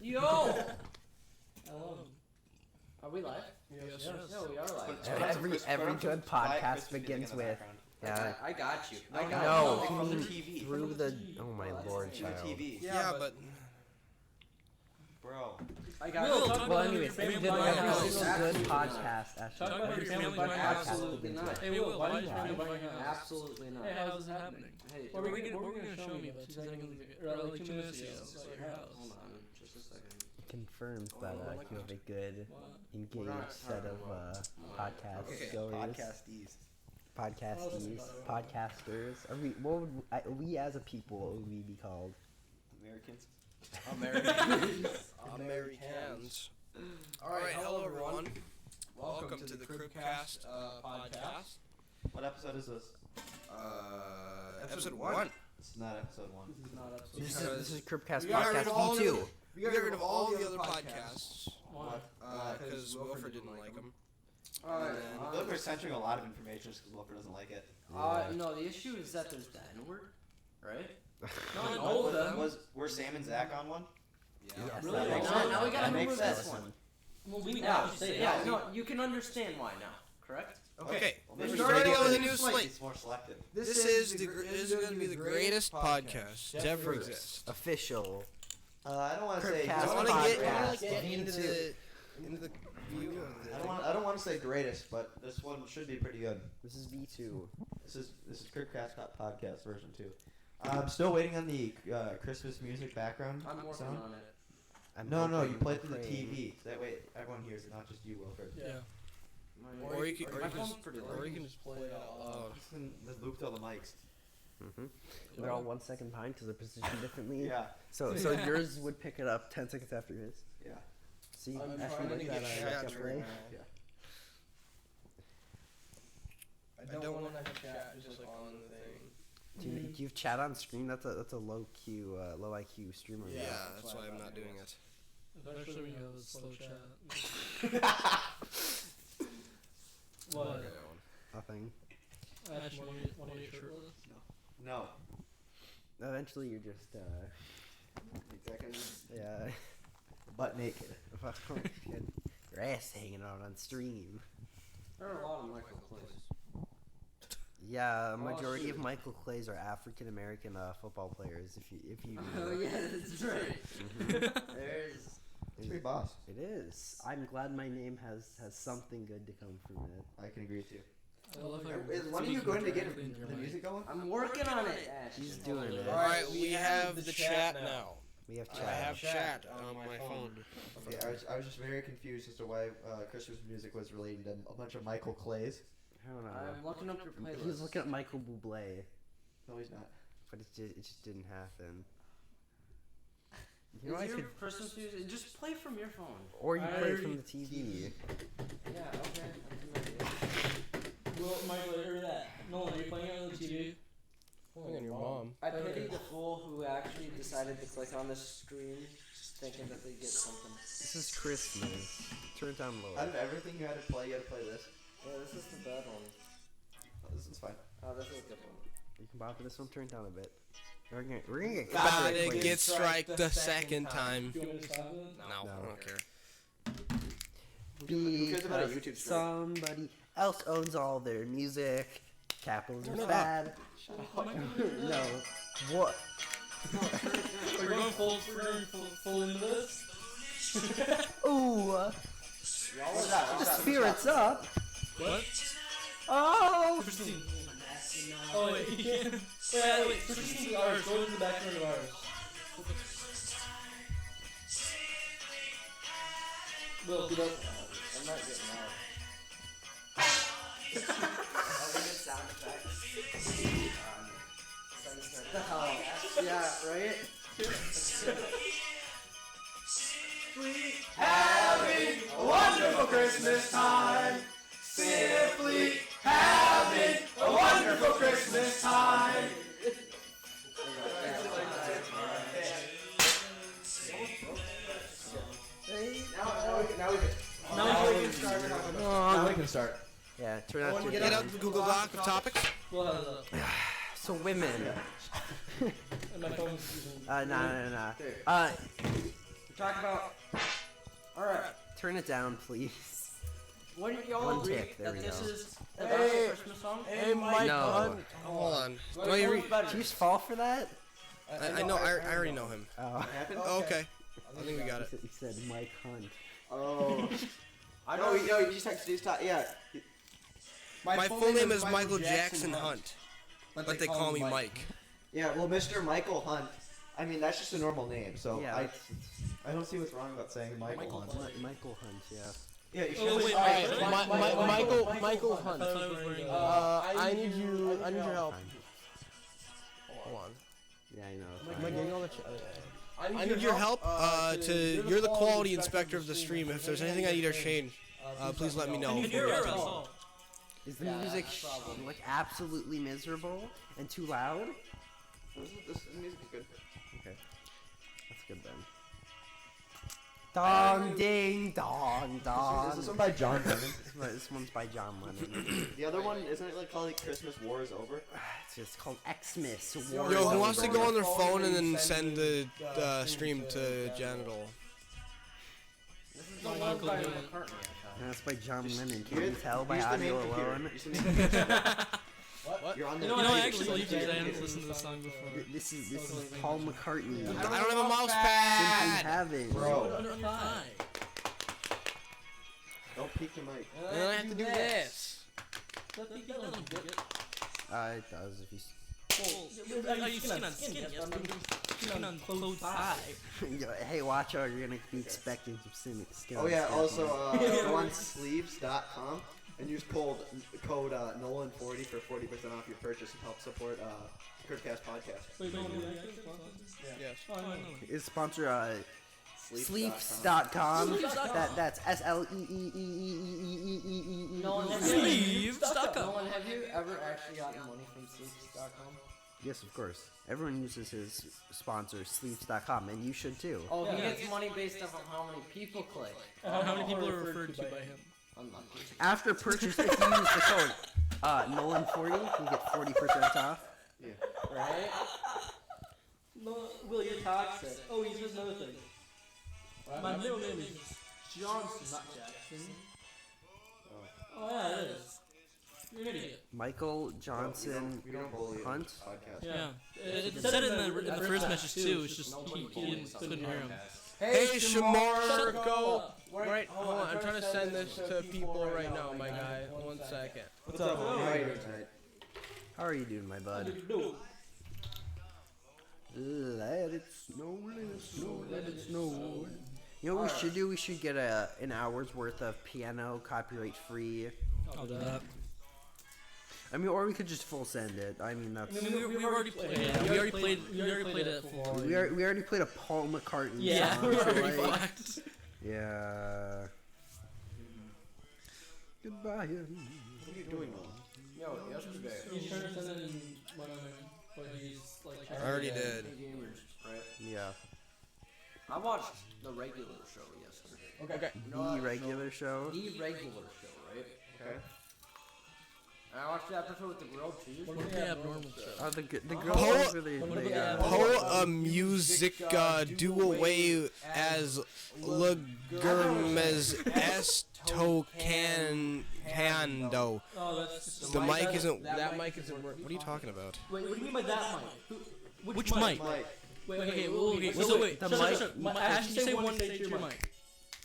Yo! Hello. Are we live? Yes. No, we are live. Every good podcast begins with, yeah. I got you. No, from the TV. Through the. Oh my lord, child. TV. Yeah, but Bro. I got Will, you. talk Well, about anyways, your every family dynamics. single good Absolutely podcast, Talk actually, about every your single family good dynamics. podcast Absolutely begins not. with. Hey, Will, why did you Why? family buy your house? Absolutely not. Hey, how's it happening? Hey, What were we gonna show me about 2 seconds ago, or like 2 minutes ago about your house? Hold on, just a second. Confirms that you have a good, What? engaged set of podcast Okay, goers, podcasties. podcasters. Are we? What would we as a people? What would we be called? Americans. Americans. Alright, hello everyone. Welcome to the Cribcast podcast. What episode is this? Episode 1. It's not episode 1. This is not episode. This is Cribcast We got rid of all podcast the- B2. We got rid of all the other podcasts. Why? Because Wilford didn't like them. Alright. I feel like we're censoring a lot of information just because Wilford doesn't like it. No, the issue is that there's the N-word, right? Not all of them. Were Sam and Zach on one? Yes, Really? that makes Now- sense. now we gotta That makes move sense. this one. Well, we Yeah, no, you can understand why now, correct? Okay, Well, we're maybe starting it's out with a new slate. It's more selective. This is going to be the greatest podcast to ever exist. Official. I don't want to say. Cribcast I want to podcast. get into the view of the. I don't want to say greatest, but this one should be pretty good. This is B2. This is Cribcast podcast version 2. I'm still waiting on the Christmas music background I'm working sound. on it. No, you play it for through the TV. So that way everyone hears it, not just you, Wilford. Yeah. My Or you can, my phone's pretty low. or you can just play it out loud. Let's loop to all the mics. They're all 1 second behind because they're positioned differently. Yeah, So yours would pick it up 10 seconds after his. yeah. See, I'm Ashley, trying to like get that, chat like that right play. now. I don't want to have chat just like on the thing. Do you have chat on screen? That's a low IQ streamer. Yeah, that's why I'm not doing it. Especially when you have a slow chat. What? Nothing. Ash, want to get shirtless? No. Eventually, you're just 8 seconds. yeah. Butt naked. Your ass hanging out on stream. There are a lot of Michael Clays. Yeah, a majority of Michael Clays are African American football players. If you Oh yeah, that's right. There's. It's pretty boss. It is. I'm glad my name has something good to come from it. I can agree with you. I love how Is one of you going to get the music going? I'm working on it, Ash. He's doing it. Alright, we have the chat now. We have I chat. have chat on my phone. Okay, I was just very confused as to why Christmas music was related to a bunch of Michael Clays. I don't know. I'm looking up your playlist. He was looking at Michael Bublé, No, he's not. but it just didn't happen. Is your Christmas music? Just play from your phone. Or you I play from already- the TV. Yeah, okay. That's an idea. Well, Michael, hear that. Nolan, are you playing it on the TV? Playing on your mom. I pity the fool who actually decided to click on this screen thinking that they get something. This is Christmas. Turn it down low. Out of everything you had to play, you had to play this. Yeah, this is the bad one. Oh, this is fine. Oh, this is a good one. You can bop this one. Turn it down a bit. We're gonna get Gotta copyright claim. get strike the second time. No. No, I don't care. Who cares about a Because YouTube strike? somebody else owns all their music. Capitalism's Turn it bad. No. What? We're going full into this? Ooh. What's that? Spirits up. What? Oh. Christine. Oh, wait. Wait, Christine ours. Go to the background of ours. Will, do that. I'm not getting out. Sound effects. Yeah, right? Having a wonderful Christmas time. Simply having a wonderful Christmas time. Now we can start. Now we can start. Yeah. Turn out your Get out the Google Doc of topics. We'll have that. So women. And my phone's using. Nah. Talk about. All right. Turn it down, please. When y'all One agree tick, there that we this go. is a Hey, Christmas song? Hey, Mike No. Hunt. Hold on. What Do I one's read? better? Did you just fall for that? I know. I already know him. Oh. What happened? Oh, okay. I think we got it. He said Mike Hunt. Oh. I No, know. no, you just texted. Yeah. My full name is Michael Jackson Hunt, but they call me Mike. Yeah. Well, Mr. Michael Hunt. I mean, that's just a normal name, so Yeah, I don't see what's wrong about saying Michael Hunt. Michael Hunt, yeah. Yeah, you should. Oh, wait, Alright, alright, Michael Hunt. I need your help. Fine. Hold on. Yeah, I know. Am I fine. getting all the I need your help. You're the quality inspector of the stream. If there's anything I need to change, please let me know. Is the Yeah, music probably. like absolutely miserable and too loud? This music is good. Okay, that's good then. Dong ding dong dong. This is one by John Lennon. This one's by John Lennon. The other one, isn't it like called like Christmas War is Over? It's just called Xmas. Yo, who wants to go on their phone and then send the stream to Genital? This is the one by McCartney. That's by John Lennon. Can Use- you tell by use the audio main computer. alone? Use the main computer. You're on the. You know, I computer. actually believe you 'cause I haven't listened to the song before. This is Paul McCartney. I don't have a mouse Simply pad. haven't. Bro, Hi. don't peek your mic. And then I have to do this. It does if you. Are you skin on skin? Yes, but skin on clothes eye. Hey, watch out! You're gonna be expecting some skin. Oh yeah, also go on sleeves.com and use code Nolan40 for 40% off your purchase and help support Kurtcast podcast. Wait, no, Yes. Oh, I know. Is sponsor Sleeves.com. sleeps.com. That's SLEEEEEEEEEE. Nolan, Sleeves.com. Nolan, have you ever actually gotten money from Sleeps.com? Yes, of course. Everyone uses his sponsor sleeps.com, and you should too. Oh, he Yeah. gets money based off of how many people click. How many people are referred to by him? Unlucky. After purchase, if you use the code Nolan40, you get 40% off. Right? No, Will, you're toxic. Oh, he's just another thing. My middle name is Johnson, not Jackson. Oh, yeah, it is. You're an idiot. Michael Johnson We don't bully Hunt. podcast. Yeah. It said it in the first message, too. It's just he couldn't hear him. Hey, Shut Shamarko. up. Right, hold on. I'm trying to send this to people right now, my guy. 1 second. What's up? How are you doing tonight? How are you doing, my bud? No. Let it snow, let it snow, let it snow. You know what we should do? We should get an hour's worth of piano, copyright free. I'll do that. I mean, or we could just full send it. I mean, that's. We already played. Yeah, we already played it for. We already played a Paul McCartney Yeah, song. we so, already like, fucked. yeah. Goodbye. What are you doing, Nolan? Yo, yesterday. He's trying to send it in one of them, but he's like. I already did. Gamers, right? Yeah. I watched the regular show yesterday. Okay. You know The that regular show. The regular show, right? Okay. And I watched the episode with the grilled cheese. What about the abnormal show? Oh, the Poe- girls really. what about They, the- Poe music do away as Lugurmes esto cando. Oh, that's The mic isn't. That mic isn't working. What are you talking about? Wait, what do you mean by that mic? Which mic? Mike, Wait, okay, wait. the Shut, mic- shut. Actually, say one, say to your mic.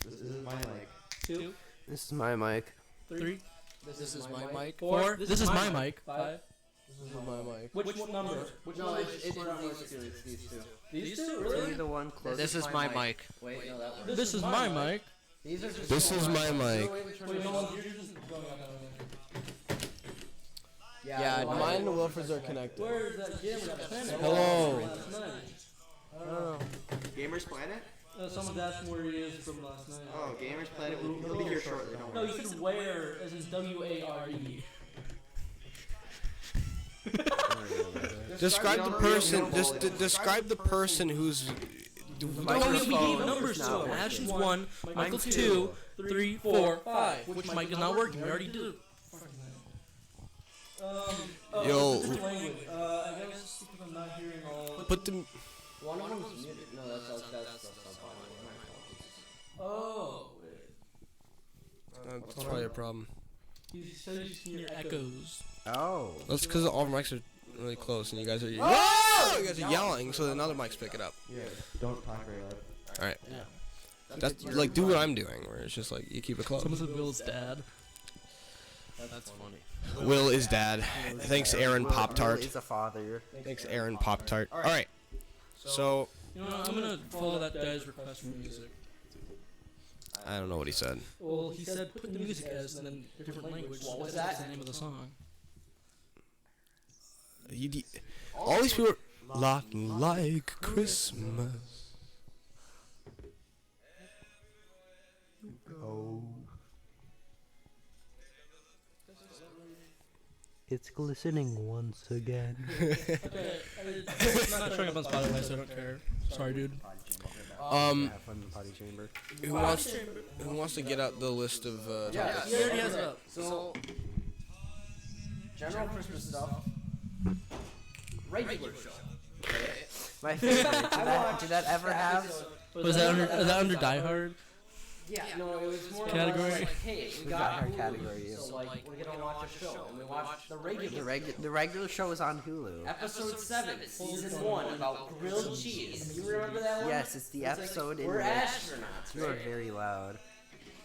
this is my mic. 2, This is my mic. 3, This is my mic. 4. This is my mic. 5. This is my mic. Which number? Which No, number? it's not these two. It's these two. These two? Are Really? you the one close? This is my mic. Wait, no, that one. This is my mic. These are just. This is my mic. Wait, no, you're just going on. Yeah, mine and Wilfred's are connected. Where is that gamer planet? Hello. Last night. I don't know. Gamers Planet? Someone's asked me where he is from last night. Oh, Gamers Planet. He'll be here shortly. Don't No, worry. you said where, as in W-A-R-E. Describe the person. Just describe the person who's. No, we Microphone gave numbers is to not him. working. Ashton's 1, Michael's 2, 3, 4, 5. Which mic is not working? We already did it. Yo. Different language. I guess because I'm not hearing all. Put the. One of them's muted. No, that's the That's probably a problem. He says you can hear echoes. Oh. That's because all the mics are really close, and you guys are you guys are yelling, so the other mics pick it up. Yeah. Don't talk very loud. All right. Yeah. That's like do what I'm doing, where it's just like you keep it close. Someone said Bill's dad. That's funny. Will is dad. Thanks, Aaron Will Pop-Tart. is a father. Thanks, Aaron Pop-Tart. All right. So You know, I'm gonna follow that guy's request for music. I don't know what he said. Well, he said put the music as and then different language. What was That's that? the name of the song. All these people are like Christmas. Oh. It's glistening once again. Okay, I'm not showing up on Spotify, so I don't care. Sorry, dude. Have fun in the potty chamber. Who wants to get out the list of Yeah, topics? He already has it up. So, general Christmas stuff. Regular show. My favorite. Did that ever have? Was that under Die Hard? Yeah, no, it was more Category. like, hey, we We got got her Hulu, category. so like we're gonna watch a show, and we watched the regular. The regular show is on Hulu. Episode 7, season 1, about grilled cheese. You remember that one? Yes, it's the It's like, episode in we're which astronauts. you are Right? very loud.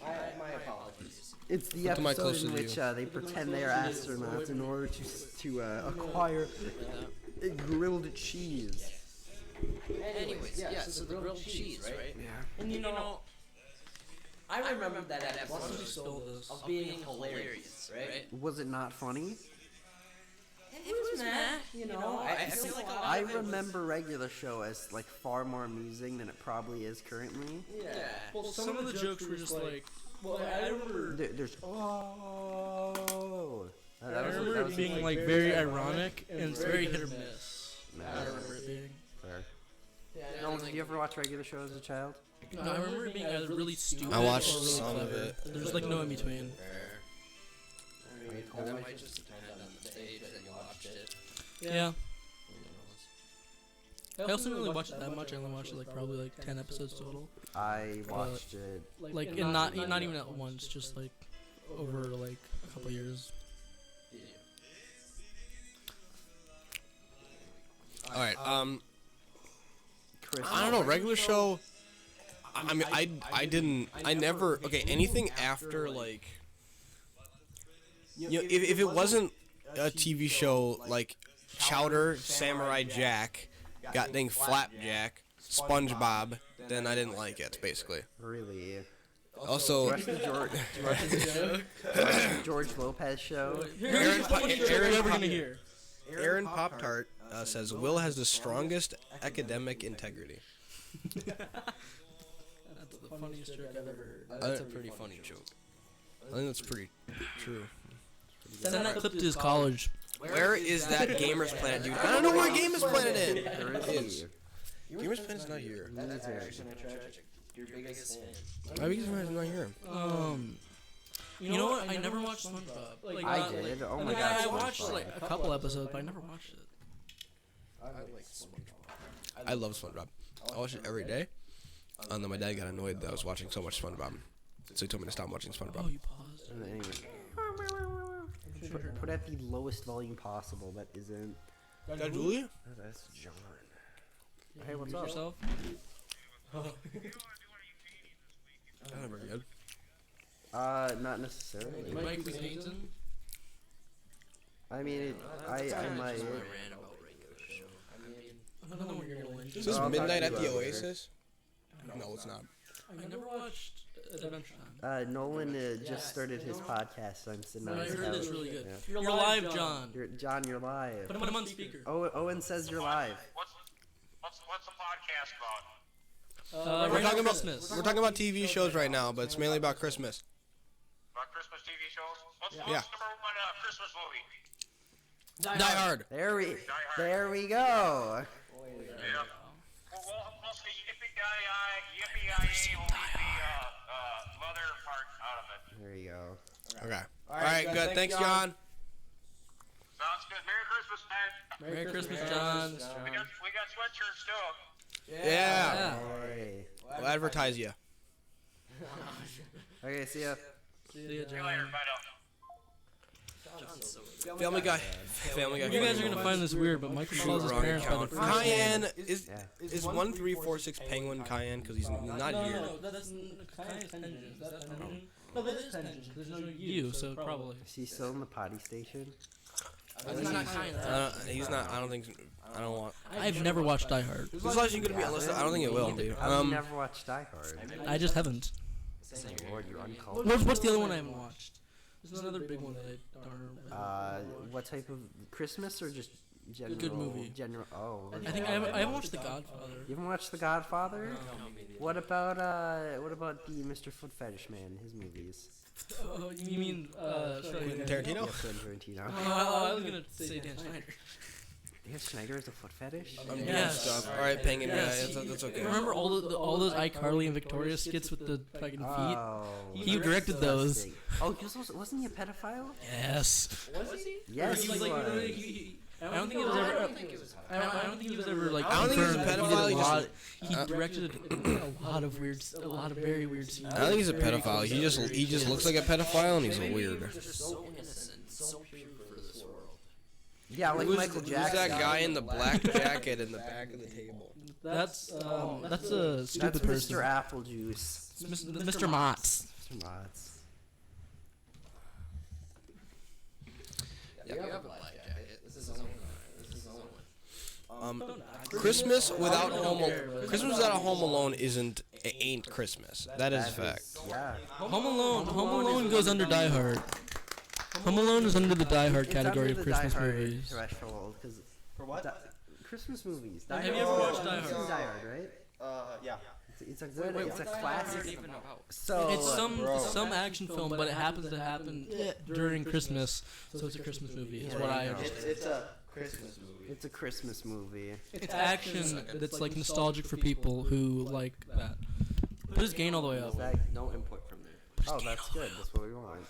My apologies. It's the Put the mic episode closer in to which you. they pretend they are astronauts in order to acquire grilled cheese. Anyways, yeah, so the grilled cheese, right? Yeah. And you know, I remember that episode you stole this. of being hilarious, right? Was it not funny? It was meh, you know. I feel like a lot I of it was- remember regular show as like far more amusing than it probably is currently. Yeah. Well, some of the jokes were just like. Well, I remember. There's oh. I remember it being like very ironic and it's very hit or miss. Nah, I remember it being. fair. No, did you ever watch regular show as a child? No, I remember it being either really stupid I watched or really some of clever. it. There's like no in between. That might just depend on the age that you watched it. Yeah. I also didn't really watch it that much. I only watched it like probably like 10 episodes total. I watched it. Like and not even at once, just like over like a couple years. All right. Chris, I don't know. Regular show. I mean, I didn't. I never. Okay, anything after like. You know, if it wasn't a TV show like Chowder, Samurai Jack, God dang Flapjack, SpongeBob, then I didn't like it. Basically. really. Also, Watch the George Lopez show. Aaron You're never gonna hear. Aaron Pop-Tart says Will has the strongest academic integrity. That's the funniest joke I've ever heard. That's a pretty funny joke. I think that's pretty true. Send that clip to his college. Where is that Gamers Planet, dude? I don't know where Gamers Planet is. There is he. Gamers Planet's not here. That's actually kind of tragic. Your biggest fan. My biggest fan is not here. You know what? I never watched SpongeBob. Like, I not, did. Like, Oh I my mean, god. I watched SpongeBob. like a couple episodes, but I never watched it. I like SpongeBob. I love SpongeBob. I watch it every day. And then my dad got annoyed that I was watching so much SpongeBob. So he told me to stop watching Oh, SpongeBob. you paused. Anyway. Put at the lowest volume possible. That isn't. Dad Julia? That's John. Hey, what's Mute up? yourself. That's not very good. Not necessarily. Mike Washington. I mean, I might. I ran about regular show. I don't know what you're gonna win. Is this I'll talk Midnight to at you the later. Oasis? No, it's not. I never watched Adventure Time. Nolan just started his podcast, so I'm sitting on I his heard it's couch. really good. Yeah. You're live, John. John, you're live. Put him on speaker. Owen says you're live. What's the podcast about? We're talking about Christmas. we're talking about TV shows right now, but it's mainly about Christmas. About Christmas TV shows? What's Yeah. number one Christmas movie? Die Hard. There we go. Yeah. We'll see yippee-ki-yay, we'll leave the mother part out of it. There you go. Okay. All right, good. Thanks, John. Sounds good. Merry Christmas, man. Merry Christmas, John. We got sweatshirts too. Yeah. Hey. We'll advertise you. Okay, see ya. See ya, See you later, John. Fido. Family Guy. Family Guy. You guys are gonna find this weird, but Michael calls his Wrong parents by their account. first name. Cayenne is Yeah. is 1346 Penguin Cayenne because he's not No, here. that's Cayenne's Tension. Is that Tension? No, that is Tension. There's no U, so probably. Is he still in the potty station? That's not kind He's not. I don't think. I don't want. I've never watched Die Hard. It's actually gonna be on the list. I don't think it will, dude. I've never watched Die Hard. I just haven't. Lord, you're uncultured. What's the other one I haven't watched? There's another big one that I don't remember. What type of Christmas or just general? good movie. General. Oh. I think I haven't watched The Godfather. You haven't watched The Godfather? What about the Mr. Foot Fetish Man? His movies. Oh, you mean Quentin Tarantino. Yeah, Quentin Tarantino. I was gonna say Dan Schneider. Dan Schneider is a foot fetish. Yes. All right, Penguin Guy. Yes. That's okay. Remember all those iCarly and Victoria skits with the fucking feet? Oh, He directed those. disgusting. Oh, he was also, wasn't he a pedophile? Yes. Yes, He he was like, was. I don't think it was ever. I don't think he was ever like. I don't think he was a confirmed, pedophile, he He, did a just- lot, he directed a lot of very weird scenes. I don't think he's a pedophile. He just looks like a pedophile and he's weird. They're so innocent, so pure for this world. Yeah, like Michael Who's Jackson. that guy in the black jacket in the back of the table? That's a stupid That's person. Mr. Applejuice. It's Mr. Motts. Mr. Motts. Yeah, we have a black jacket. This is Owen. Christmas without Christmas without a Home Alone ain't Christmas. That is a fact. Yeah. Home Alone goes under Die Hard. Home Alone is under the Die Hard It's category under of the Die Christmas Hard movies. threshold, 'cause For what? Christmas movies. Die Have you Hard. ever watched Die You've seen Hard? Die Hard, right? Yeah. It's a good. It's a classic. Even about. So It's some action film, but it happens to happen during Christmas, so it's a Christmas movie. Is what I understand. It's a Christmas movie. it's a Christmas movie. It's action that's like nostalgic for people who like that. Put his gain all the way up. Is that, No input from there. oh, that's good. That's what we want.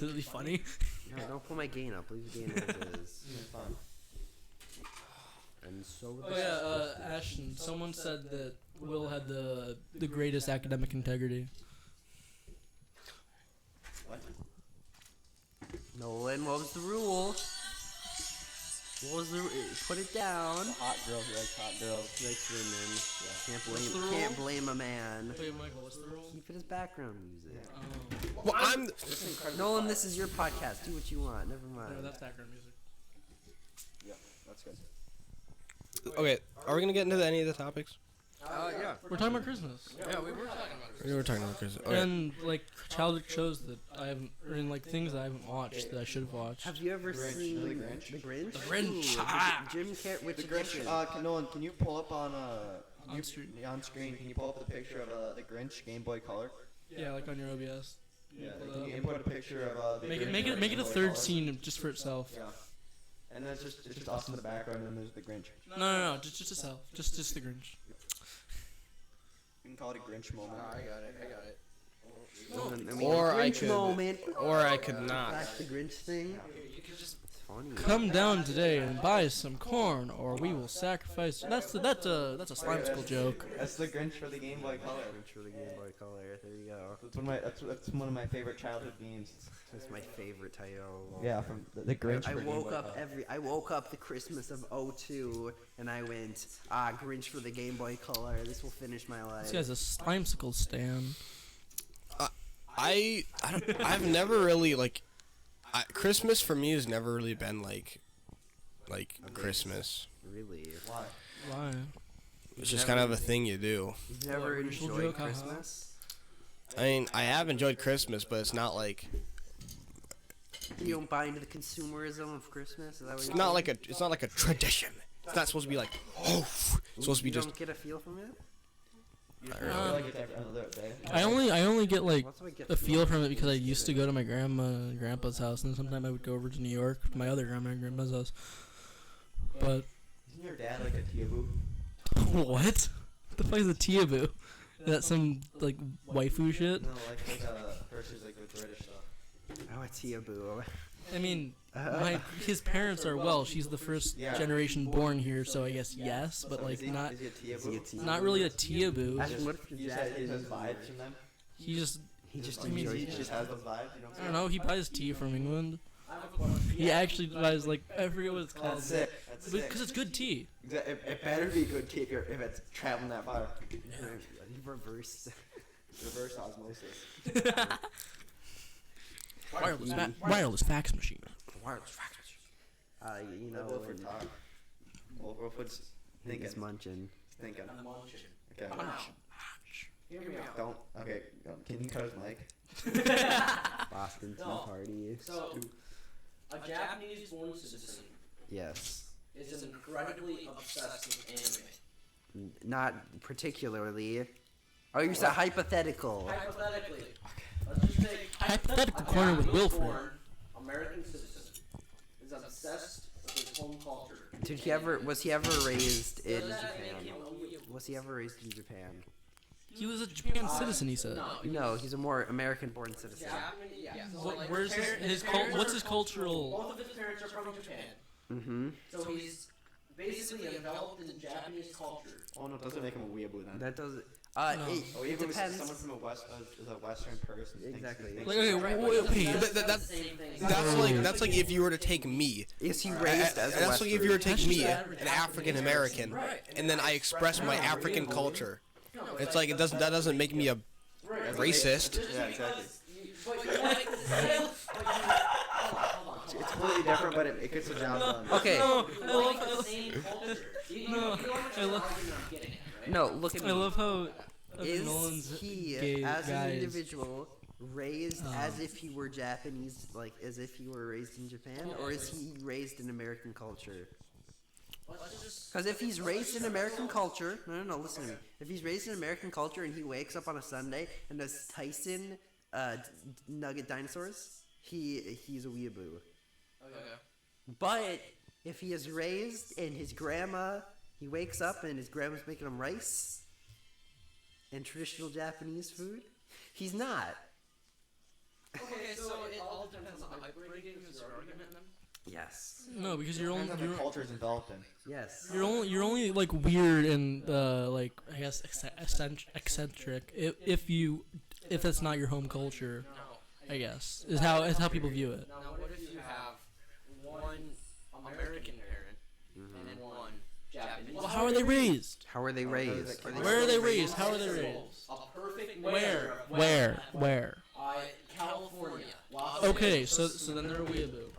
Really funny. No, don't put my gain up. Leave the gain as it is. Fun. And so. Oh yeah, Ashton. Someone said that Will had the greatest academic integrity. What? Nolan, what was the rule? What was the? Put it down. Hot girls like hot girls. Likes women. What's the Can't rule? blame. Can't blame a man. Wait, Michael, what's the rule? Keep it as background music. Oh, Well, I'm. Nolan, this is your podcast. Do what you want. Never no, mind. that's background music. Yeah, that's good. Okay, are we gonna get into any of the topics? Yeah. We're talking about Christmas. Yeah, we were talking about We were talking about Christmas. Okay. And like childhood shows that I haven't, or in like things I haven't watched that I should have watched. Have you ever seen The Grinch? The Grinch? The Grinch. Ooh, Ah. Jim Carrey. Which The Grinch. edition? Nolan, can you pull up on On screen. on screen? Can you pull up the picture of the Grinch Game Boy Color? Yeah, like on your OBS. Yeah. Can you input a picture of the Make Grinch it on a Game Boy third Color? scene just for itself. Yeah. And then it's just us in the background, and there's the Grinch. No, just itself. Just the Grinch. You can call it a Grinch moment. I got it. And we Or have I Grinch could- moment. or I could not. Back the Grinch thing. It's funny. Come down today and buy some corn, or we will sacrifice. That's a slimesicle joke. That's the Grinch for the Game Boy Color. Grinch for the Game Boy Color. There you go. That's one of my favorite childhood games. That's my favorite title. Yeah, from the Grinch. I for Game woke Boy up Color. I woke up the Christmas of '02 and I went, Grinch for the Game Boy Color. This will finish my life. This guy's a slimesicle stan. I've never really like. Christmas for me has never really been like Christmas. Really? Why? Why? It's just kind of a thing you do. You've never racial enjoyed joke, haha. Christmas? I mean, I have enjoyed Christmas, but it's not like You don't buy into the consumerism of Christmas? Is that what it's you're not saying? like it's not like a tradition. It's not supposed to be like it's supposed to be You just. don't get a feel from it? I feel like it's every other day. I only get like What's do I get a feel from it because I used to go to my grandma and grandpa's house, and sometimes I would go over to New York to my other grandma and grandma's house. But Isn't your dad like a Tiabu? what? The fuck is a tiaboo? Is that some like waifu shit? No, like versus like with British stuff. Oh, a Tiaboo. I mean, his parents are Welsh. He's the first generation born here, so I guess yes, but like not Is he a Tiabu? Is he a not really a tiaboo. Ashton, what if He your just dad has vibes from them. He just He just I mean, enjoys He it. just has those vibes. You know what I I'm don't know. He buys tea from England. I have a question. He actually buys like I forget what it's saying? called. That's sick. That's sick. Because it's good tea. It better be good tea if it's traveling that far. Reverse. Reverse osmosis. Wireless fax machine. Wireless fax machine. You know, Wilford when talk. Wilford's thinking. he's munching. Thinking. I'm munching. Okay. Hear me out. Don't. Okay. Can you cut his mic? Boston Tea No. Party. So, a Japanese-born citizen Yes. is incredibly obsessed with anime. Not particularly. Oh, you're so hypothetical. Hypothetically, let's just say Hypothetical a corner with Wilfred. Japanese-born American citizen is obsessed with his home culture. Did he ever? Was he ever raised in Does that make Japan? him a weeb? Was he ever raised in Japan? He was a Japan citizen. He said. No, he's a more American-born citizen. Japanese, yeah. So, What, like, where's his parents what's are- his cultural? Both of his parents are from Japan, Mm-hmm. so he's basically enveloped in Japanese culture. Oh no, doesn't make him a weeaboo then. That doesn't. No. It Oh, even with depends. someone from is a Western person. thinks- Exactly. thinks Like, it's okay, right, wait, but- okay. But Same thing. That's like if you were to take me. Is he raised as a That's like if you were to Western? take me, an African American, and then I express my African culture. It's like that doesn't make me a racist. Yeah, exactly. But you like the same. Hold on. It's completely different, but it gets the job done. Okay. You like the same culture. You No, understand I the love- argument I'm getting at, right? No, look at I me. love how Nolan's Is he, gay as an guys. individual, raised Oh. as if he were Japanese, like as if he were raised in Japan, or is he raised in American culture? Let's just. Because if he's raised in American culture, no, listen to me. If he's raised in American culture and he wakes up on a Sunday and does Tyson nugget dinosaurs, he's a weeaboo. Okay. But if he is raised and his grandma, he wakes up and his grandma's making him rice and traditional Japanese food, he's not. Okay, so it all depends on hype rating is your argument then? Yes. No, because you're only Depends on the culture is involved in. Yes. you're only like weird and like I guess eccentric if that's not your home culture. I guess is how people view it. Now, what if you have one American parent and then one Japanese? Well, how are they raised? How are they raised? Where are they raised? How are they raised? A perfect Where? measure of Where? California. Los Okay, Angeles. so then they're a weeaboo.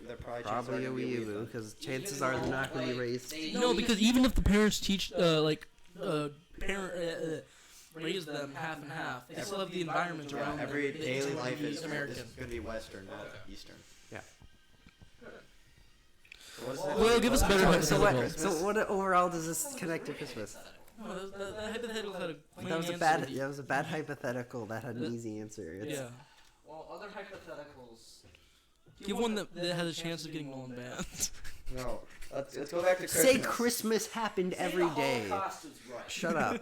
They're probably Probably a weeaboo, because chances are they're not going to be raised. No, because even if the parents teach raise them half and half, they still have the environment around them. Every that daily is life is American. going to be Western, not Eastern. Yeah. Well, give us a better So hypothetical. what? So what overall does this connect to Christmas? No, that hypothetical had a plain That was a answer. bad. That was a bad hypothetical. That had an easy answer. It's, Yeah. Well, other hypotheticals. Give one that has a chance of getting Nolan banned. No. Let's go back to Christmas. Say Christmas happened every Say the day. Holocaust is right. Shut up.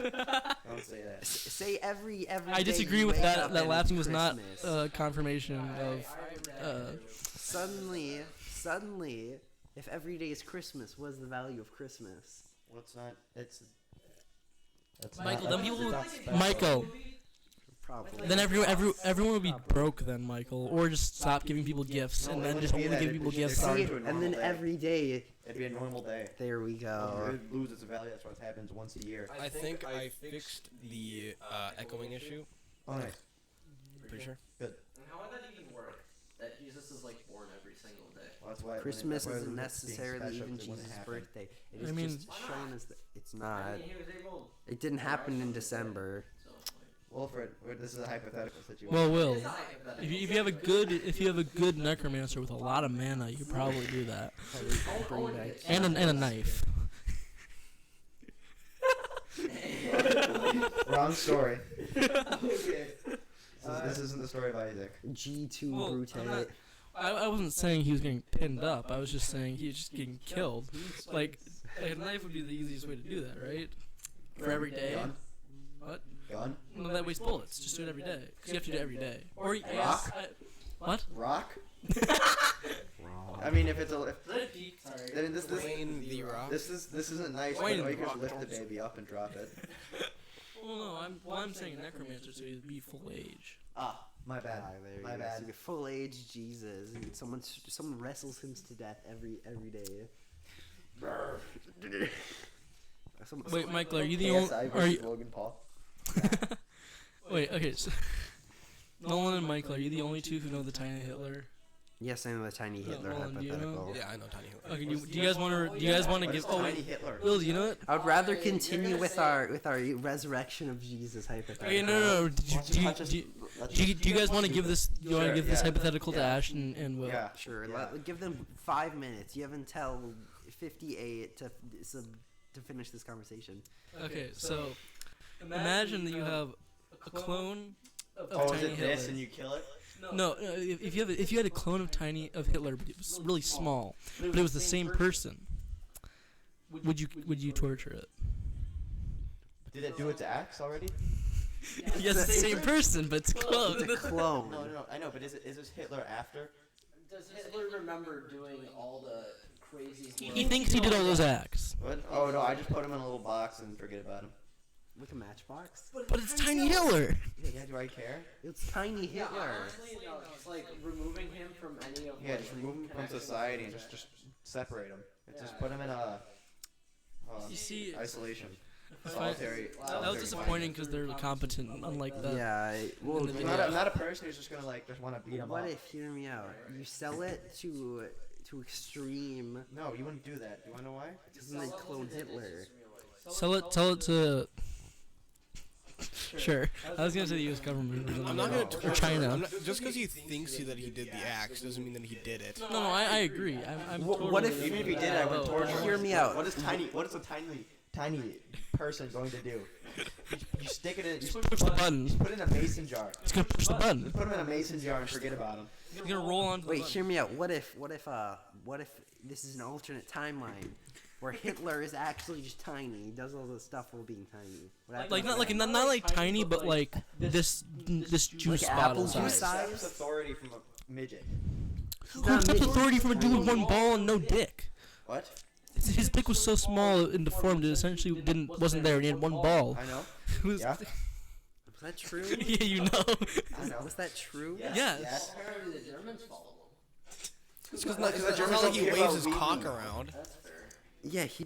Don't say that. Say every I day disagree you with wake that. up That and laughing it's was not Christmas. confirmation of. Suddenly, if every day is Christmas, what is the value of Christmas? Well, it's not. It's. Michael, then people would. special. Michael, Probably. then everyone would be broke then, Michael, or just stop giving people gifts and then just only give people gifts. See, to a and then normal day. every day, It'd be a normal day. there we It go. would lose its value. That's what happens once a year. I think I fixed the echoing issue. Oh, nice. Pretty sure. And how would that even work? That Jesus is like born every single day. Well, that's why Christmas that's why isn't it's being necessarily special, even 'cause it wouldn't Jesus' happen. birthday. It is I mean- just shown as it's not. I mean, he was able. It didn't happen in December. So, Wilfred, this is a hypothetical situation. Well, Will, it's not hypothetical. if you have a good necromancer with a lot of mana, you could probably do that, Bring back. and a knife. Wrong story. This isn't the story of Isaac. G2 Well, Brute. I'm not- I wasn't saying he was getting pinned up. I was just saying he was just getting killed. Like a knife would be the easiest way to do that, right? For every day. Gun? What? Gun? No, that wastes bullets. Just do it every day. 'Cause you have to do it every day. Or Rock? What? Rock? I mean, if it's a. If, Sorry. then this Wayne the Rock. isn't nice. Wayne But you can Rock just lift the baby up and drop it. Well, no, I'm saying necromancer, so he'd be full age. Ah, my bad. There My you go. bad. So you're full age Jesus, and someone wrestles him to death every day. Wait, Michael, are you the KSI only? Are versus you? Logan Paul. Wait, okay. So, Nolan and Michael, are you the only two who know the tiny Hitler? Yes, I know the tiny Hitler Nolan, do you know? hypothetical. Yeah, I know Tiny Hitler. Okay, do you guys want to? Do you guys want to give? Oh Tiny wait, Hitler. Will, do you know it? I would rather continue with our resurrection of Jesus hypothetical. Okay, no. Do you guys want to give this? You want to give this hypothetical to Ash and Will? Yeah. Sure. Yeah. Give them 5 minutes. You have until 58 to finish this conversation. Okay, so imagine that you have a clone of Oh, is Tiny it this Hitler. and you kill it? No, if you had a clone of Hitler, but it was really small, but it was the same person, would you torture it? Did it do its acts already? Yes, it's the same person, but it's It's clone. a clone. No, I know, but is this Hitler after? Does Hitler remember doing all the crazy? He thinks he did all those acts, What? Oh no, I just put him in a little box and forget about him. Like a matchbox. but it's Tiny Hitler. Yeah, do I care? It's tiny Hitler. Honestly, no, it's like removing him from any of. Yeah, just remove him from society and just separate him. Just put him in a You see, isolation. I find- Solitary. that was disappointing because they're competent, unlike that. Yeah. Well, in the I'm not a person who's just gonna just want to beat him what up. if? Hear me out. You sell it to extreme. No, you wouldn't do that. Do you wanna know why? Doesn't they clone Hitler? Sell it to. Sure. I was gonna say the U.S. government. I'm not gonna Or torture China. him. Just because he thinks that he did the acts doesn't mean that he did it. No, I agree. I'm What totally if- Even if he did, I would torture him. Hear me out. What is a tiny person going to do? You stick it in. You push the button. put it in a mason jar. It's gonna push the button. Put him in a mason jar and forget about him. He's gonna roll onto the Wait, button. hear me out. What if this is an alternate timeline where Hitler is actually just tiny? He does all the stuff while being tiny. What happens Like if not that- like tiny, but like this juice Like bottle apple juice size. size? Authority from a midget. Who accepts authority from a dude with one ball and no dick? What? His dick was so small and deformed it essentially wasn't there, and he had one ball. I know. It was- Yeah. Was that true? yeah, you know. I know. Was that true? Yes. Apparently the Germans follow him. It's because Like, the it's Germans not like don't he care waves about his weed cock anymore. around. That's fair. Yeah, he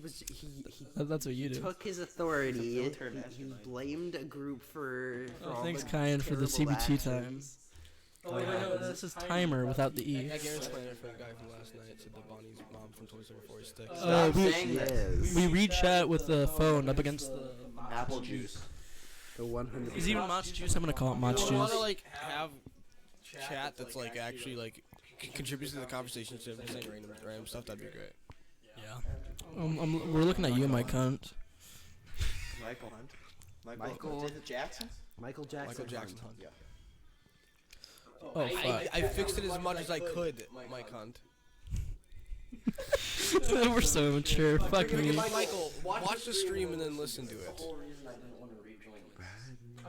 That's what you do. took his authority. It's a filtered He estrogen. blamed a group for Oh, all thanks, the Kyan, for the terrible CBT actions. time. Oh wait, no, this is timer without the E. I can't explain it for the guy from last night. Said that Bonnie's mom from Toy Story 4 sticks. Uh, we, saying Yes. we read chat with the phone up against the. Apple juice. The 100. Is it even Mach Juice? I'm gonna call it Mach If you want to Juice. like have chat that's like actually like contributes to the conversation instead of just saying random stuff, that'd be great. Yeah. We're looking at you, my cunt. Michael Hunt. Michael- Is it Jackson? Michael Jackson. Michael Jackson Hunt. Yeah. Oh fuck. I fixed it as much as I could, Mike Hunt. We're so immature. Fuck me. Michael, watch the stream and then listen to it. Whole reason I didn't want to rejoin.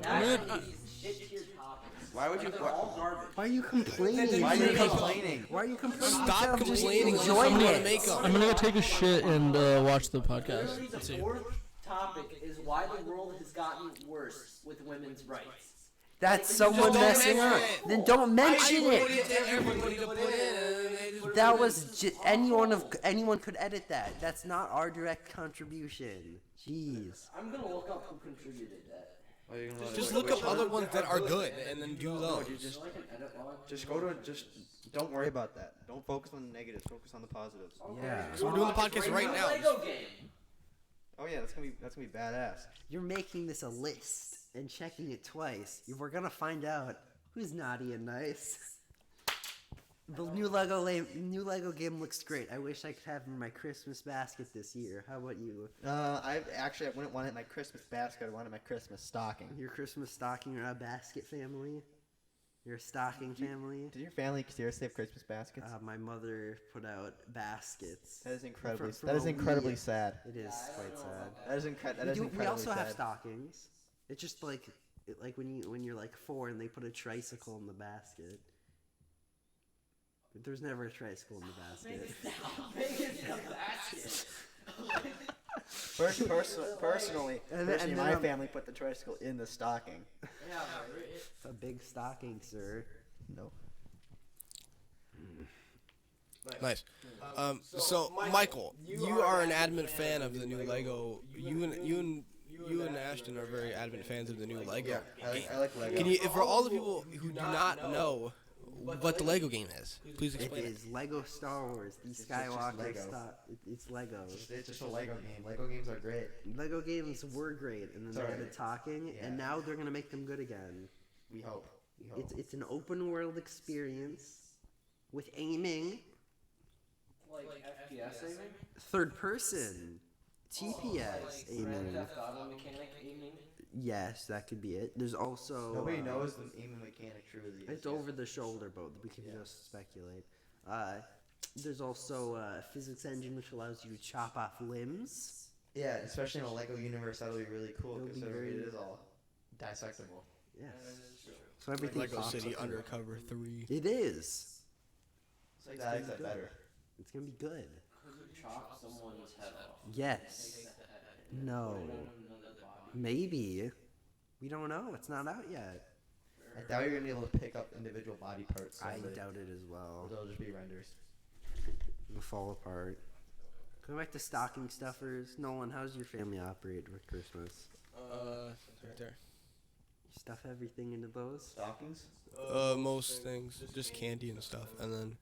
Man, Shit tier topics. Why would you? All garbage. Why are you complaining? Why are you complaining? Why are you complaining? Stop Just complaining. enjoy I'm gonna it. make them. I'm gonna go take a shit and watch the podcast. Literally, Let's the see. fourth topic is why the world has gotten worse with women's rights. That's someone Don't messing mention up. it. Then don't mention I it. put it to everybody to put in, and they just That was anyone could edit that. That's not our direct contribution. Jeez. I'm gonna look up who contributed that. just look up other ones that are good and then do those. So I can edit one. Just go to don't worry about that. Don't focus on the negatives. Focus on the positives. Yeah. So we're doing the podcast right now. Lego game. Oh yeah, that's gonna be badass. You're making this a list and checking it twice. We're gonna find out who's naughty and nice. The new Lego game looks great. I wish I could have it in my Christmas basket this year. How about you? I wouldn't want it in my Christmas basket. I want it in my Christmas stocking. Your Christmas stocking or a basket family? You're a stocking family? Did your family seriously have Christmas baskets? My mother put out baskets. That is incredibly. from That is a incredibly Wii. sad. It is quite sad. That is incredibly We also have sad. stockings. It's just like when you're like 4 and they put a tricycle in the basket. But there's never a tricycle in the basket. How big is the basket? Personally, then my I'm- family put the tricycle in the stocking. It's a big stocking, sir. No. Nice. So Michael, you are an adamant fan of the new Lego. You and Ashton are very adamant fans of the new Lego game. I like Lego. Can you, for all the people who do not know what the Lego game is, please It explain it. is Lego Star Wars, the just Skywalker Lego. stuff. It's Lego. It's just a Lego game. Lego games are great. Lego games were great, and then they Sorry. added talking, Yeah. and now they're gonna make them good again. We hope. We hope. It's an open world experience with aiming, Like FPS aiming? third person, TPS Grand aiming. Theft Auto mechanic aiming? Yes, that could be it. There's also Nobody knows the aiming mechanic truly. It's over the shoulder, but we can just speculate. There's also a physics engine which allows you to chop off limbs. Yeah, especially in a Lego universe, that'll be really cool It'll because be very- it is all dissectable. Yes. So everything Lego pops City up. Undercover 3. It is. That makes it better. It's gonna be good. Could you chop someone's head off? Yes. No. Maybe. We don't know. It's not out yet. I doubt you're gonna be able to pick up individual body parts. I someday. doubt it as well. They'll just be renders. It'll fall apart. Going back to stocking stuffers, Nolan, how's your family operate for Christmas? Right there. You stuff everything into those? Stockings? Most things, just candy and stuff, and then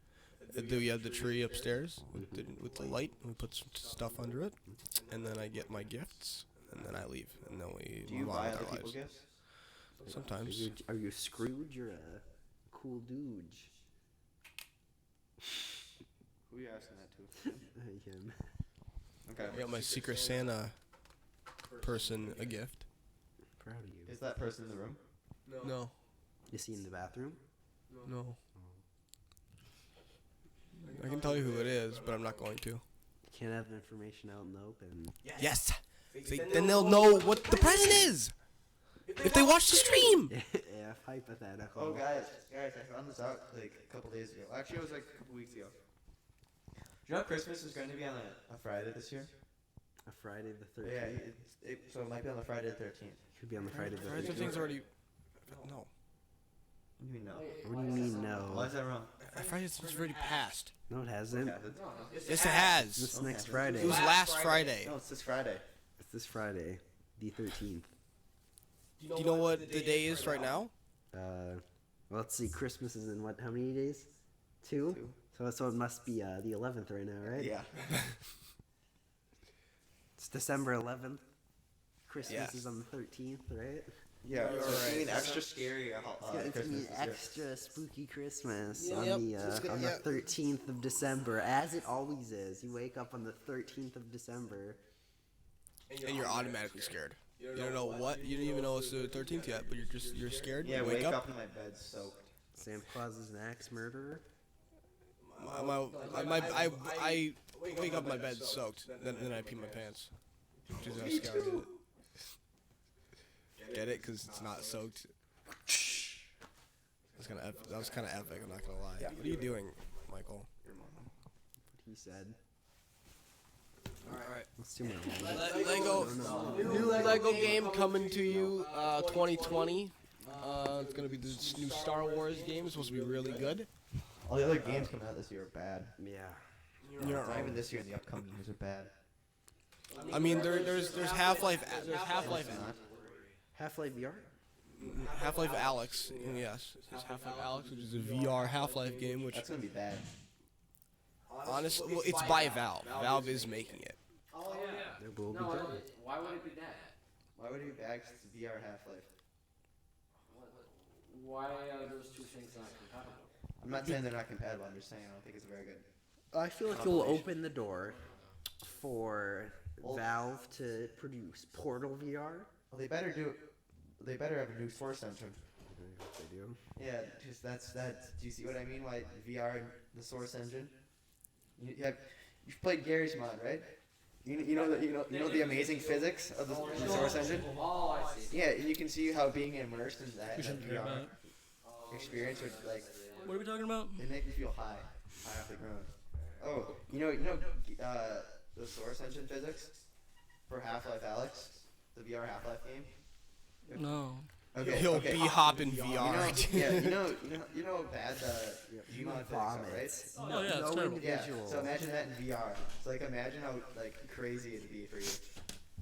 we have the tree upstairs with the light. And we put some stuff under it, and then I get my gifts, and then I leave, and then we Do you move on buy with other our people lives. gifts? Sometimes. Are you Scrooge or a cool dude? Who are you asking that to? Him. Okay. I got my Secret Santa person a gift. Proud of you. Is that person in the room? No, Is he in the bathroom? no. I can tell you who it is, but I'm not going to. Can't have information out in the open. Yes. See, then they'll know what the present is if they watch the stream. Yeah, hypothetical. Oh, guys, I found this out like a couple days ago. Actually, it was like a couple weeks ago. Do you know Christmas is going to be on a Friday this year? A Friday the 13th. Yeah, so it might be on the Friday the 13th. Could be on the Friday the Friday 13th. 13th's already. No. What do you mean no? What do you mean Why no? is that wrong? Friday 13th's already passed. No, it hasn't. Yes, it has. This Okay. next Friday. It was last Friday. No, it's this Friday. It's this Friday, the 13th. Do you know what the day is right now? Well, let's see. Christmas is in what? How many days? Two. So it must be the 11th right now, right? Yeah. It's December 11th. Christmas Yeah. is on the 13th, right? Yeah. You're So it's gonna be an right. extra scary It's gonna be Christmas an this year. extra spooky Christmas Yep, on the it's gonna- on the yeah. 13th of December, as it always is. You wake up on the 13th of December. And you're automatically scared. You don't know what. You don't even know it's the 13th yet, but you're scared. Yeah, you wake up in my bed soaked. Santa Claus is an axe murderer. I wake up in my bed soaked. Then I pee my pants. Which is how scary it is. Get it? Because it's not soaked. That was kind of epic. I'm not gonna lie. What are you doing, Michael? He said. All right. Let's do my Lego, new Lego game coming to you, 2020. It's gonna be this new Star Wars game. It's supposed to be really good. All the other games coming out this year are bad. Yeah. You're Not even this year. The upcoming years are bad. I mean, there's Half-Life, Half-Life VR. Half-Life Alex. Yes, there's Half-Life Alex, which is a VR Half-Life game. Which That's gonna be bad. honestly, well, it's by Valve. Valve is making it. Oh yeah. It will be No, good. why would it be that? Why would it be bad? 'Cause it's VR Half-Life. Why are those two things not compatible? I'm not saying they're not compatible. I'm just saying I don't think it's very good. I feel like you'll open the door for Valve to produce Portal VR. Well, they better do. They better have a new Source Engine. They do. Yeah, just that's that. Do you see what I mean? Why VR and the Source Engine? You've played Gary's Mod, right? You know the amazing physics of the Source Engine. Oh, I see. Yeah, and you can see how being immersed in that VR experience would like What are we talking about? it make you feel high off the ground. Oh, the Source Engine physics. for Half-Life Alex, the VR Half-Life game? No. Okay. He'll okay. be hopping You VR. know, yeah, you know how bad Gmod physics are, right? Oh yeah, it's no terrible. Yeah. Visual. So imagine that in VR. So like imagine how like crazy it'd be for you.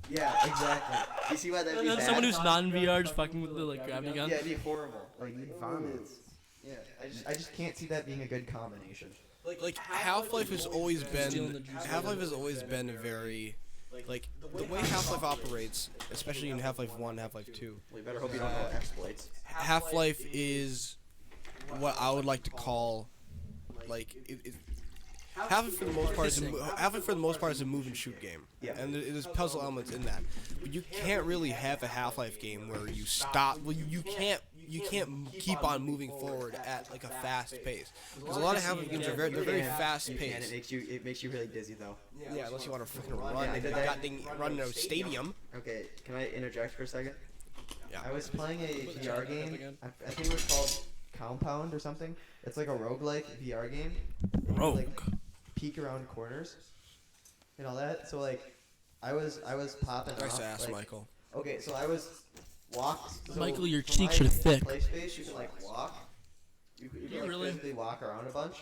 Yeah, exactly. You see why that'd be And bad? then someone who's not in VR just fucking with the like gravity gun. Yeah, it'd be horrible. Like you'd vomit. Yeah, I just can't see that being a good combination. Like Half-Life has always Stealing the been juice. Half-Life has always been a very like the way Half-Life operates, especially in Half-Life 1, Half-Life 2. We better hope you don't know exploits. Half-Life is what I would like to call like Half-Life for the most part is Half-Life for the most part is a move and shoot game. Yeah. And there's puzzle elements in that. But you can't really have a Half-Life game where you stop. Well, you can't keep on moving forward at like a fast pace. Because a lot of Half-Life games are very fast And paced. it makes you really dizzy though. Yeah, unless you want to freaking run Yeah, I and did that. goddamn run in a stadium. Okay, can I interject for a second? Yeah. I was playing a VR game. I think it was called Compound or something. It's like a roguelike VR game. Rogue. Like, peek around corners and all that. So like, I was popping Nice off. ass, like, Michael. Okay, so I was walked. So Michael, your from cheeks my are thick. Play space, you can like walk. You can like, really? physically walk around a bunch.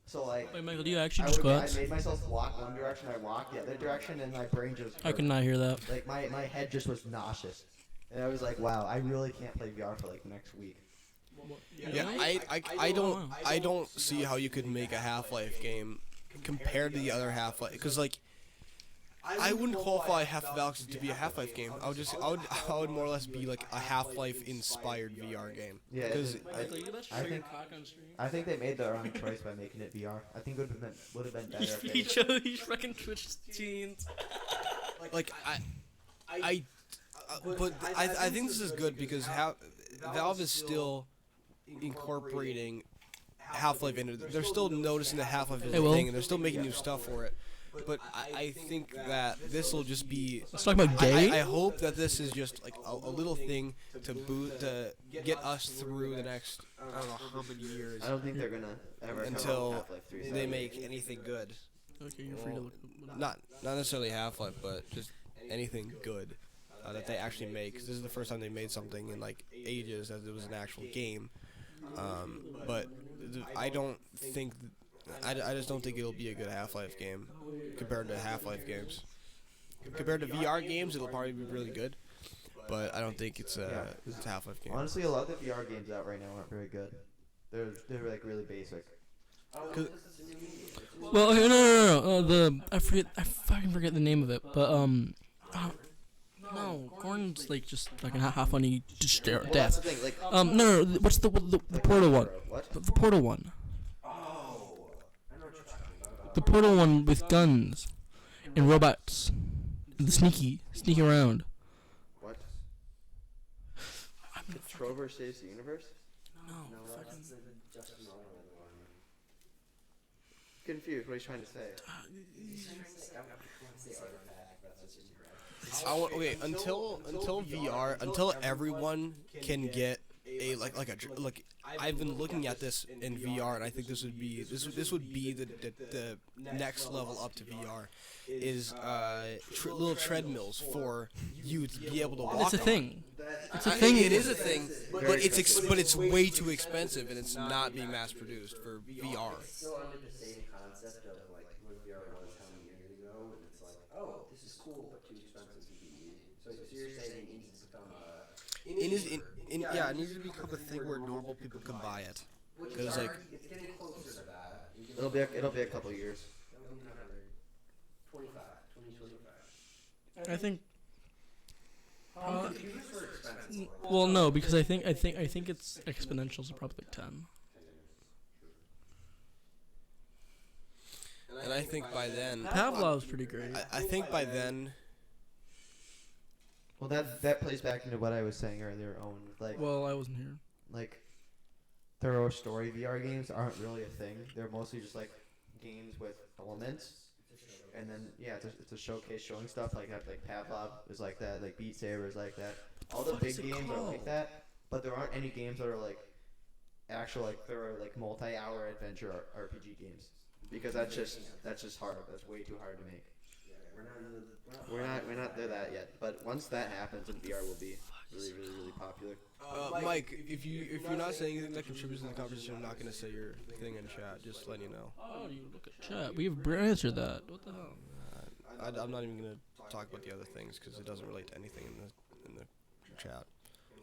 So like, Wait, Michael, do you actually I, just would, I squats? made myself walk one direction. I walked the other direction, and my brain just. I could not hear that. Like my head just was nauseous, and I was like, wow, I really can't play VR for like the next week. Yeah, I don't see how you could make a Half-Life game compared to the other Half-Life, because like I wouldn't qualify Half-Life Alyx to be a Half-Life game. I would more or less be like a Half-Life inspired VR game. Yeah, Because I think they made the wrong choice by making it VR. I think it would have been better. If they, He's fucking Twitch teens. like but I think this is good because Valve is still incorporating Half-Life into it. They're still noticing that Half-Life is Hey, a Will. thing, and they're still making new stuff for it. But I think that this will just be. Let's talk about gay. I hope that this is just like a little thing to get us through the next I don't know how many years I don't think they're gonna ever come out until with Half-Life 3 they seven. make anything good. Okay, you're free to look. Not necessarily Half-Life, but just anything good that they actually make. 'Cause this is the first time they made something in like ages as it was an actual game. But I don't think. I just don't think it'll be a good Half-Life game compared to Half-Life games. Compared to VR games, it'll probably be really good, but I don't think it's a Half-Life game. Honestly, a lot of the VR games out right now aren't very good. They're like really basic. Well, okay, no. I fucking forget the name of it, but no, Gordon's like just like a half funny just stare Well, that's death. the thing. Like No, what's the Portal one? What? The Portal one. The Portal one with guns and robots. The sneaky around. What? Trover saves the universe. No, Confused. What he's trying to say. Okay, until VR, until everyone can get a like I've been looking at this in VR, and I think this would be the next level up to VR is little treadmills for you to be able to walk. it's a on. thing. It's a thing. It is a thing, but it's way too expensive, and it's not being mass produced for VR. Still under the same concept of like when VR was how many years ago, and it's like, oh, this is cool, but too expensive to be. So you're saying it needs to become It needs to become a thing where normal people can buy it. Because like it's getting closer to that. It'll be a couple years. 25. I think. Well, no, because I think it's exponentials are probably like 10. and I think by then Pavlov's pretty great. I think by then Well, that plays back into what I was saying earlier. Well, I wasn't here. Like thorough story VR games aren't really a thing. They're mostly just like games with elements. And then it's a showcase showing stuff like that. Like Pavlov is like that. Like Beat Saber is like that. All the big games are like that. But there aren't any games that are like actual like thorough like multi-hour adventure RPG games because that's just hard. That's way too hard to make. We're not there that yet. But once that happens, then VR will be really popular. Mike, if you're not saying anything that contributes to the conversation, I'm not gonna say your thing in chat. Just letting you know. Oh, you look at chat. We've answered that. What the hell? I'm not even gonna talk about the other things because it doesn't relate to anything in the chat.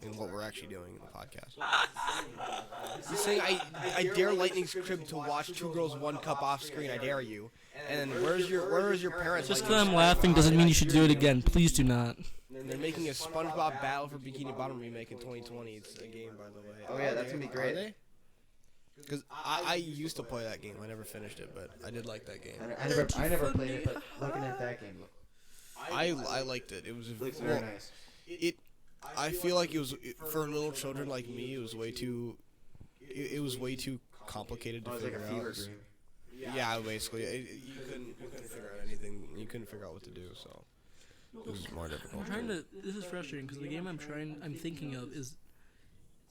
And what we're actually doing in the podcast. He's saying I dare Lightning's crib to watch Two Girls One Cup off screen. I dare you. And where's your parents? Just because I'm laughing doesn't mean you should do it again. Please do not. They're making a SpongeBob Battle for Bikini Bottom remake in 2020. It's a game, by the way. Oh yeah, that's gonna be great. Because I used to play that game. I never finished it, but I did like that game. I never played it, but looking at that game, I liked it. It was looks very nice. I feel like it was for little children like me. It was way too. It was way too complicated to Oh, it's like figure a fever out. dream. Yeah, basically, you couldn't figure out anything. You couldn't figure out what to do. So it was more difficult. I'm trying to. This is frustrating because the game I'm thinking of is.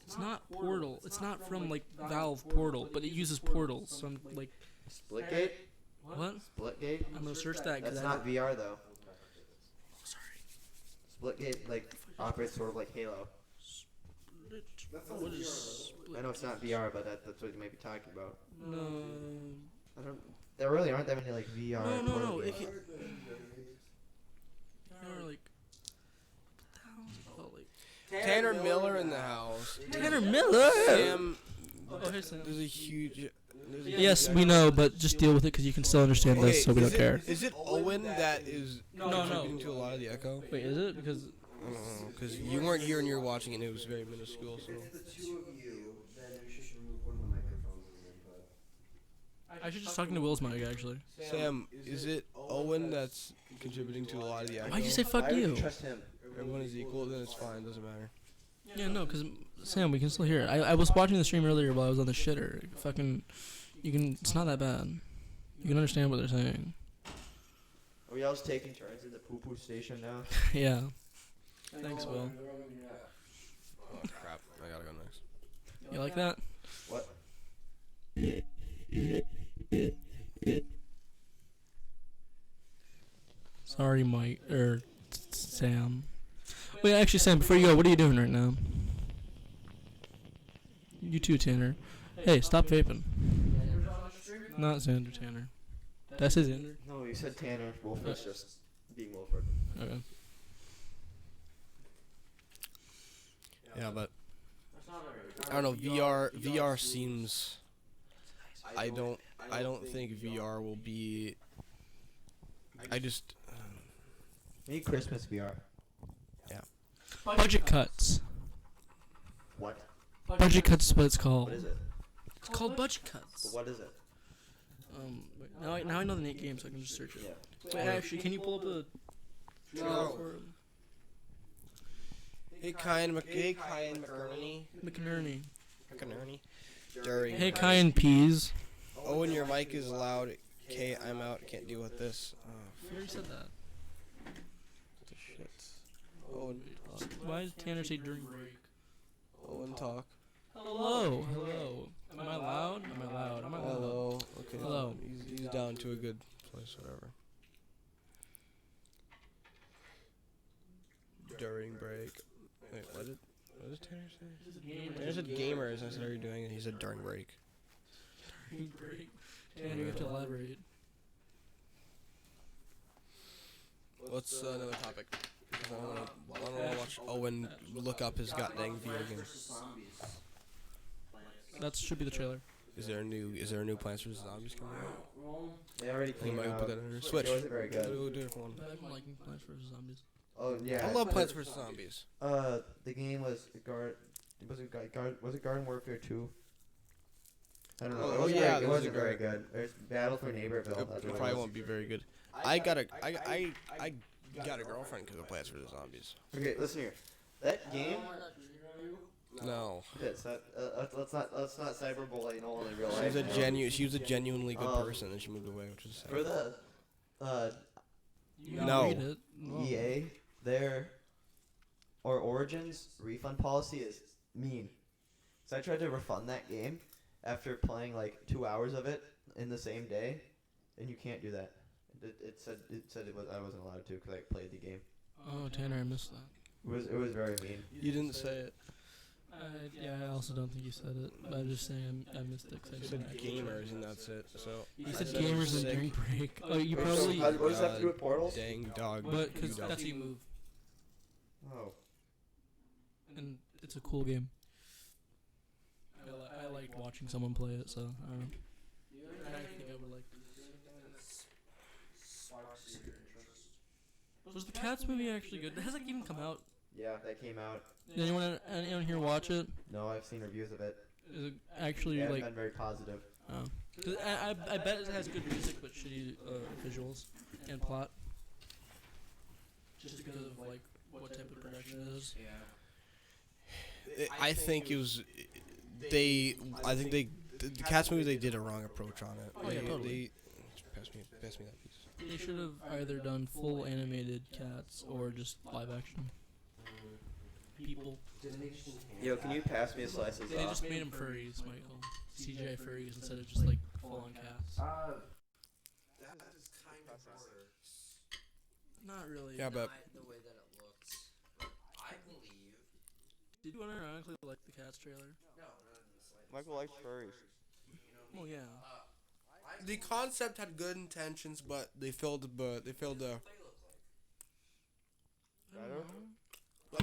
It's not Portal. It's not from like Valve Portal, but it uses portals. So I'm like, Splitgate? what? Splitgate? I'm gonna search that because That's not VR though. Sorry. Splitgate like operates sort of like Halo. What is? I know it's not VR, but that's what you may be talking about. No. I don't. There really aren't that many like VR. No. portal It games. can, you're like. What the hell is it called? Like, Tanner Miller in the house. Tanner Miller. Sam, Oh, here's Sam. there's a huge. Yes, we know, but just deal with it because you can still understand this, so we don't care. Is it Owen that is No. contributing to a lot of the echo? Wait, is it? Because Because you weren't here and you were watching it, and it was very minuscule. So. If it's the two of you, then you should remove one of the microphones and input. I should just talking to Will's mic actually. Sam, is it Owen that's contributing to a lot of the echo? Why'd you say fuck you? Trust him. Everyone is equal, then it's fine. Doesn't matter. Yeah, no, because Sam, we can still hear it. I was watching the stream earlier while I was on the shitter. Fucking, you can. It's not that bad. You can understand what they're saying. Are we all just taking turns at the poo-poo station now? Yeah. Thanks, Will. Oh crap! I gotta go next. You like that? What? Sorry, Mike or Sam. Wait, actually, Sam, before you go, what are you doing right now? You too, Tanner. Hey, stop vaping. Not Xander Tanner. That's his Xander. No, you said Tanner. Wolford's just being Wolford. Okay. Yeah, but I don't know. VR seems. I don't think VR will be. I just. Maybe Christmas VR. Budget cuts. What? Budget cuts is what it's called. What is it? It's called budget cuts. But what is it? Wait, now I know the Nate game, so I can just search it. Yeah. Wait, actually, can you pull up the trailer for him? Hey, Kyan McCurney. McInerney. During. Hey, Kyan Peas. Owen, your mic is loud. Okay, I'm out. Can't deal with this. I already said that. What the shit? Owen, talk. Why does Tanner say during break? Owen, talk. Hello. Am I loud? Am I loud? Hello. Okay. Hello. He's down to a good place, whatever. During break. Wait, what did Tanner say? Tanner said gamers. I said, "How are you doing?" And he said, "During break." During break. Tanner, you have to elaborate. What's another topic? I don't want to watch Owen look up his goddamn video game. That should be the trailer. Is there a new Plants vs Zombies coming out? They already You came might out. put that in there. Switch. It wasn't very good. We'll do it for one. I've been liking Plants vs Zombies. Oh yeah. I love Plants vs Zombies. The game was Garden Warfare 2? I don't know. Oh, yeah, it wasn't very good. There's Battle for Neighborville. It That's what probably was. won't be very good. I got a girlfriend because of Plants vs Zombies. Okay, listen here. That game. No, Let's not cyberbully Nolan in real life. she was a genuinely good person, and she moved away, which is sad. For the You can No. read it. No. EA, their Origins refund policy is mean. So I tried to refund that game after playing like 2 hours of it in the same day, and you can't do that. it said it was I wasn't allowed to because I played the game. Oh, Tanner, I missed that. It was very mean. You didn't say it. Yeah, I also don't think you said it. But I'm just saying I missed it. 'Cause I You didn't said actually- gamers and that's it. So You said said gamers and sick. drink break. Oh, you Wait, probably. so what does that have to do with portals? Dang dog. But you because dog. that's how you move, Oh. and it's a cool game. I liked watching someone play it, so I don't know. I think I would like. Sparks your interest. Was the Cats movie actually good? Has it even come out? Yeah, that came out. Did anyone here watch it? No, I've seen reviews of it. Is it actually They haven't like? been very positive. Oh. 'Cause I bet it has good music but shitty visuals and plot. Just because of like what type of production it is. I think it was. I think the Cats movie. They did a wrong approach on it. Oh, yeah, totally. Pass me that piece. They should have either done full animated Cats or just live action. People. Yo, can you pass me a slice of They just made them furries, Michael. CGI furries instead of just like full on cats. That is kind of harder. Not really. Yeah, but The way that it looks, I believe. Did you unironically like the Cats trailer? Michael likes furries. Oh yeah. the concept had good intentions, but they failed the.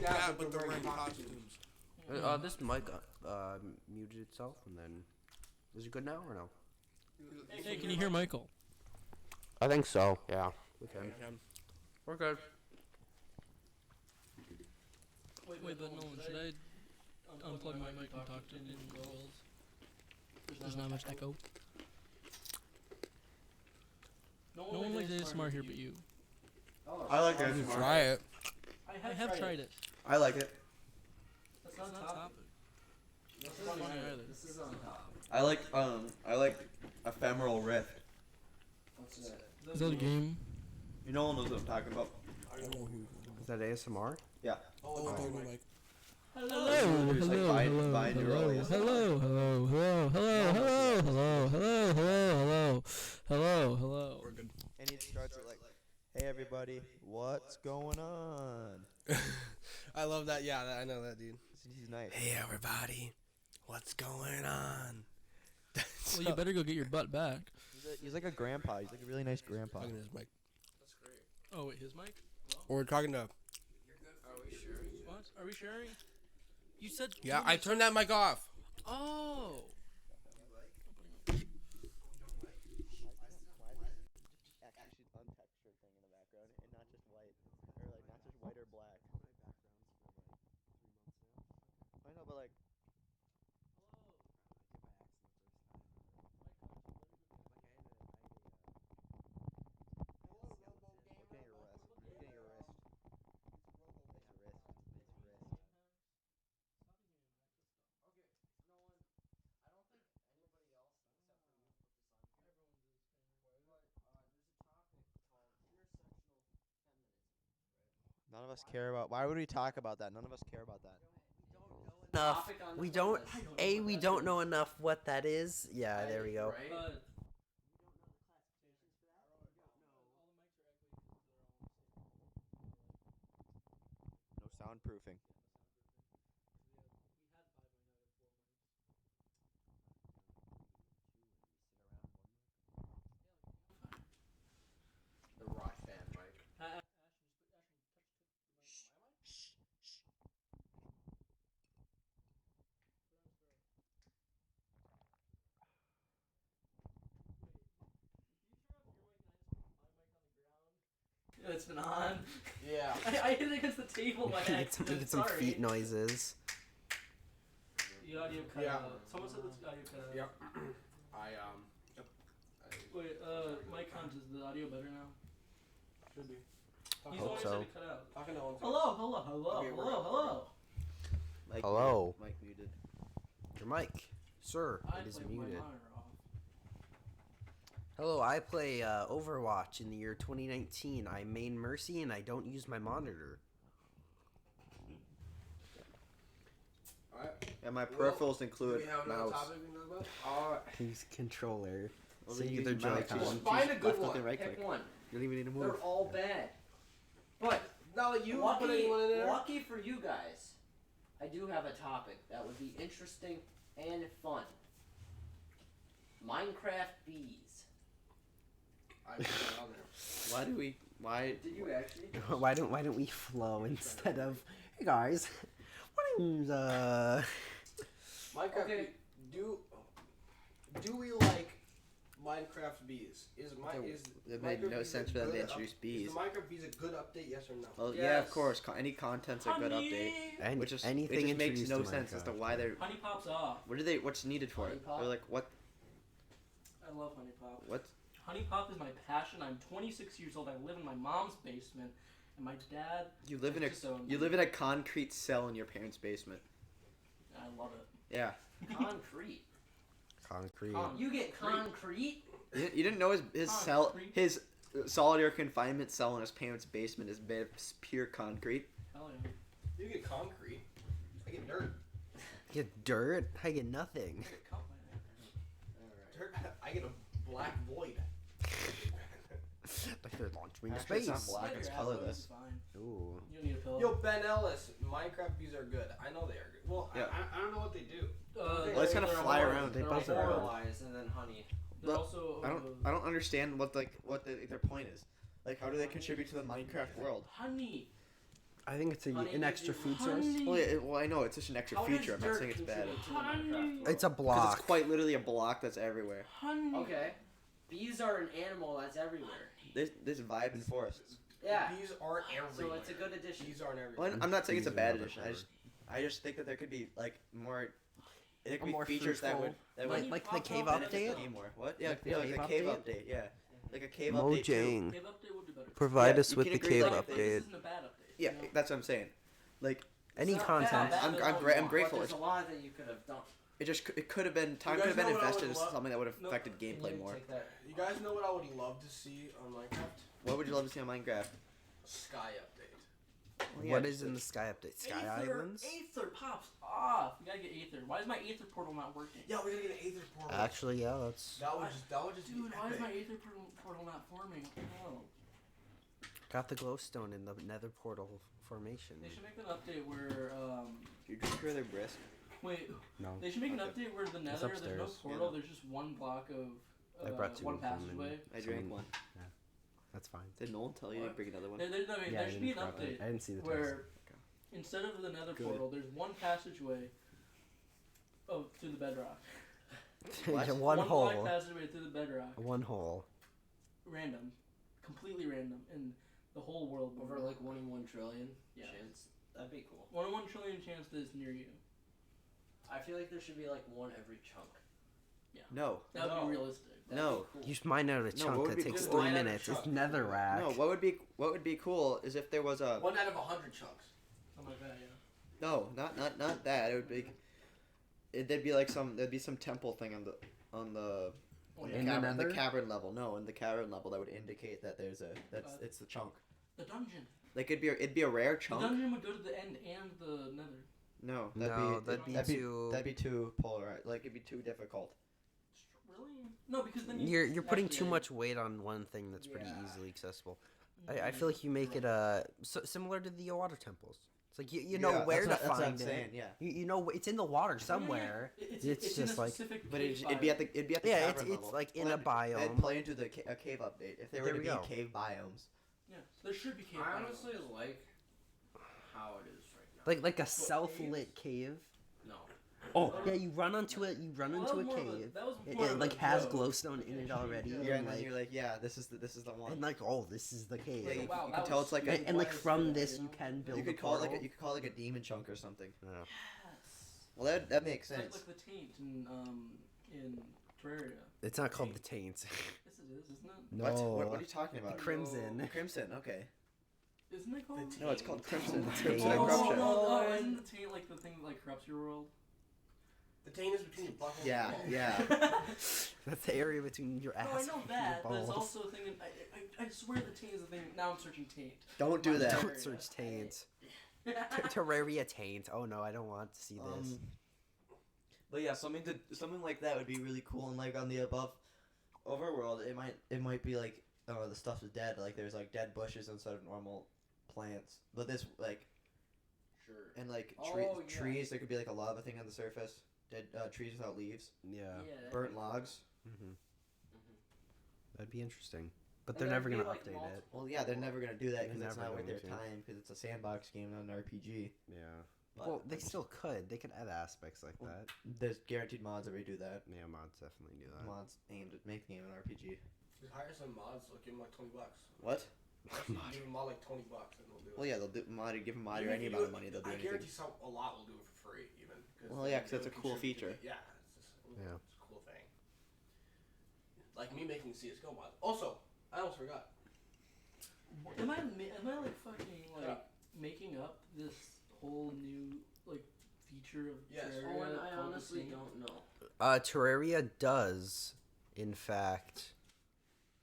Yeah, but they're wearing costumes. This mic muted itself, and then is it good now or no? Hey, can you hear Michael? I think so. Yeah. We can. We're good. Wait, but Nolan, should I unplug my mic and talk to him in the world? There's not much echo. No one likes ASMR here but you. I like it. Try it. I have tried it. I like it. That's not topic. This isn't funny either. This is on top. I like Ephemeral Rift. What's that? Is that a game? You know what I'm talking about. Is that ASMR? Yeah. Oh, don't be like. Hello, There's like hello, Vine hello, Neural. hello, hello, hello, hello, hello, hello, hello, hello, hello. We're good. And he starts it like, "Hey everybody, what's going on?" I love that. Yeah, I know that dude. He's nice. Hey everybody, what's going on? Well, you better go get your butt back. He's like a grandpa. He's like a really nice grandpa. Talking to his mic. Oh, wait, his mic? Or we're talking to. Are we sharing? What? Are we sharing? You said. Yeah, I turned that mic off. Oh. Actually, untextured thing in the background, and not just white, or like not just white or black. I know, but like. None of us care about. Why would we talk about that? None of us care about that. Enough. We don't. We don't know enough what that is. Yeah, there we go. No soundproofing. The rock band, Mike. It's been on. Yeah. I hit it against the table by accident. Get some Sorry. feet noises. The audio cut Yeah. out. Someone said the audio cut out. Yep. Wait, Mike Hunt, is the audio better now? Should be. He's hope always so. said it cut out. Talking to one. Hello. Hello. Mike muted. Your mic, sir. I It is played my muted. monitor off. Hello. I play Overwatch in the year 2019. I main Mercy and I don't use my monitor. And my peripherals include mouse. Use controller. Well, So then you use either your mouse. Joy-Con. You Just just find a good left click one. and right Pick click. one. You don't even need to move. They're all bad. But Now that you put lucky, anyone in there. lucky for you guys, I do have a topic that would be interesting and fun. Minecraft bees. I put that on there. Why do we? Why? Did you actually? why don't we flow instead of hey guys? What is Minecraft. Okay. Do we like Minecraft bees? Is It made Minecraft no bees sense a for them to good introduce Is bees. the Minecraft bees a good update? Yes or no? Well, yeah, of Yes. course. Any content's a good update. and Which is anything it just makes introduced no to sense as to Minecraft. why they're. Honey Pop's off. What are they? What's needed for Honey it? Pop? Or like what? I love Honey Pop. What? Honey Pop is my passion. I'm 26 years old. I live in my mom's basement, and my dad. You live in a just owns you it. live in a concrete cell in your parents' basement. I love it. Yeah. Concrete. Concrete. You get concrete? You didn't know his cell Concrete. his solitary confinement cell in his parents' basement is made of pure concrete. Hell yeah. You get concrete. I get dirt. You get dirt. I get nothing. I get cut by Dirt. I get a black void. Like they're launching into Actually, it's space. not black, that. it's Your ass colorless. is fine. Ooh. You don't need a pillow. Yo, Ben Ellis, Minecraft bees are good. I know they are good. Well, Yeah. I don't know what they do. Well, it's gonna fly around. They both are Four good. lies and then honey. They're Look, also. I don't understand what their point is. Like, how do they contribute to the Minecraft world? Honey. I think it's Honey an gives extra you food source. honey. Well, yeah, I know it's just an extra How feature. I'm does not dirt saying it's bad. contribute to the Honey. Minecraft world? It's a Because block. it's quite literally a block that's everywhere. Honey. Okay. Bees are an animal that's everywhere. There's vibe in forests. Yeah. Bees aren't So everywhere. it's a good addition. Bees aren't everywhere. Well, I'm not saying it's a Bees are bad not addition. everywhere. I just think that there could be like more. There could be More features that would fruitful. Like the cave benefit update. the game more. What? Yeah, Like the yeah, like cave a cave update? update. Yeah, like a cave update too. Mojang, Cave update would be better. provide Yeah, us you with can the agree, cave like, Like, this update. isn't a bad update. Yeah, you know? that's what I'm saying. Like Any It's not content. bad, I'm but I'm, it's gra- I'm not. grateful. But there's a lot that you could have done. It could have been time You could have guys been know what I invested would in love? something that would have affected Can gameplay you more. take that? You guys know what I would love to see on Minecraft? What would you love to see on Minecraft? Sky update. Well, yeah, What just is in the Sky update? Sky Aether, Islands? Aether pops off. You gotta get Aether. Why is my Aether portal not working? Yeah, we're gonna get an Aether portal. Actually, yeah, that's that would just Dude, be why is my epic. Aether portal not forming? Oh. got the glowstone in the Nether portal formation. They should make an update where, You just hear their brisk. wait, No, they should make an update where the Nether, there's no upstairs. portal, there's just one block of, I brought two one of them passageway. I drank Someone- one. that's fine. Did Nolan tell you to What? bring another one? There, no, wait, Yeah, there I should be an didn't update I didn't see the text. where instead of the Nether Good. portal, there's one passageway to the bedrock. What? one hole. block passageway through the bedrock. One hole. Random. Completely random. And the whole world. Over like 1 in 1 trillion Yeah. chance. That'd be cool. 1 in 1 trillion chance that it's near you. I feel like there should be like one every chunk. No. That would No. be realistic. That'd No. be cool. You just mine out a No, chunk what would that be takes good? 3 Mine out a minutes. It's chunk. netherrack. No. What would be cool is if there was a. One out of 100 chunks. Something like that, yeah. No, not that. It would be. There'd be like there'd be some temple thing on the Oh, yeah. In the cavern, Nether? cavern level. No, in the cavern level that would indicate that there's it's the chunk. The dungeon. Like it'd be a rare The chunk. dungeon would go to the end and the Nether. No, No, that'd be that'd be too polarized. Like it'd be too difficult. Really? No, because then You're putting too actually- much weight on one thing that's pretty Yeah. easily accessible. I feel like you make it similar to the water temples. It's like you know Yeah, where to that's what I'm find it. saying, yeah. You know it's in the water Yeah, somewhere. It's It's in just a like- specific But cave it'd be at the Yeah, cavern it's level. like in a That'd biome. play into a cave update if there were There to we be go. cave biomes. Yeah, there should be cave. I biomes. honestly like how it is right now. Like a self-lit cave. No. Oh yeah, you run onto it. You run Well, into that a was more of a- cave. that was It, more it of like a has joke. glowstone in it already. Yeah, Yeah, and and then like you're like, yeah, this is the one. and like oh this is the cave. Yeah, you, Wow, you that can tell was it's like stupid. And like Why is from that, this you you know? can build you a could call it portal. you could call it like a demon chunk or something. Yeah. Yes. Well, that makes It's sense. like the taint in Terraria. It's not called the taints. Yes, it is, isn't it? No. What are you talking about? Crimson. Crimson. Okay. Isn't it called? No, it's called Crimson. Taint. Crimson Oh, and no, Corruption. no, isn't the taint like the thing that like corrupts your world? The taint is between your butthole Yeah, and your yeah. That's the area between your ass No, I know and that, your but it's balls. also a thing. I swear the taint is a thing. Now I'm searching taint. Don't do that. Don't search taints. Terraria taint. Oh no, I don't want to see this. But yeah, something like that would be really cool, and like on the above, Overworld, it might be like, oh, the stuff is dead. Like there's like dead bushes instead of normal plants. But this like, Sure. and like Oh, yeah. trees, there could be like a lava thing on the surface. Dead trees without leaves. Yeah. Burnt logs. Mm-hmm. That'd be interesting. But And they're there'd never be, gonna like, update it. multiple- Well, yeah, they're never gonna do that because They're it's never not worth their going to. time because it's a sandbox game, not an RPG. Yeah. But Well, they still could. They could add aspects like Well, that. there's guaranteed mods that redo that. Yeah, mods definitely do that. Mods aimed at making the game an RPG. Just hire some mods, like give them like $20. What? Actually, give them all like $20 and they'll do it. Well, yeah, they'll do mod. Give them mod or Even any if amount you of money. They'll do I anything. guarantee a lot will do it for free, even. Well, yeah, 'cause that's a cool feature. Yeah, it's just Yeah. it's a cool thing. Like me making CS:GO mods. Also, I almost forgot. Am I like fucking like Yeah. making up this whole new like feature of Yes. Terraria Oh, and I called the honestly Scene? don't know. Terraria does, in fact.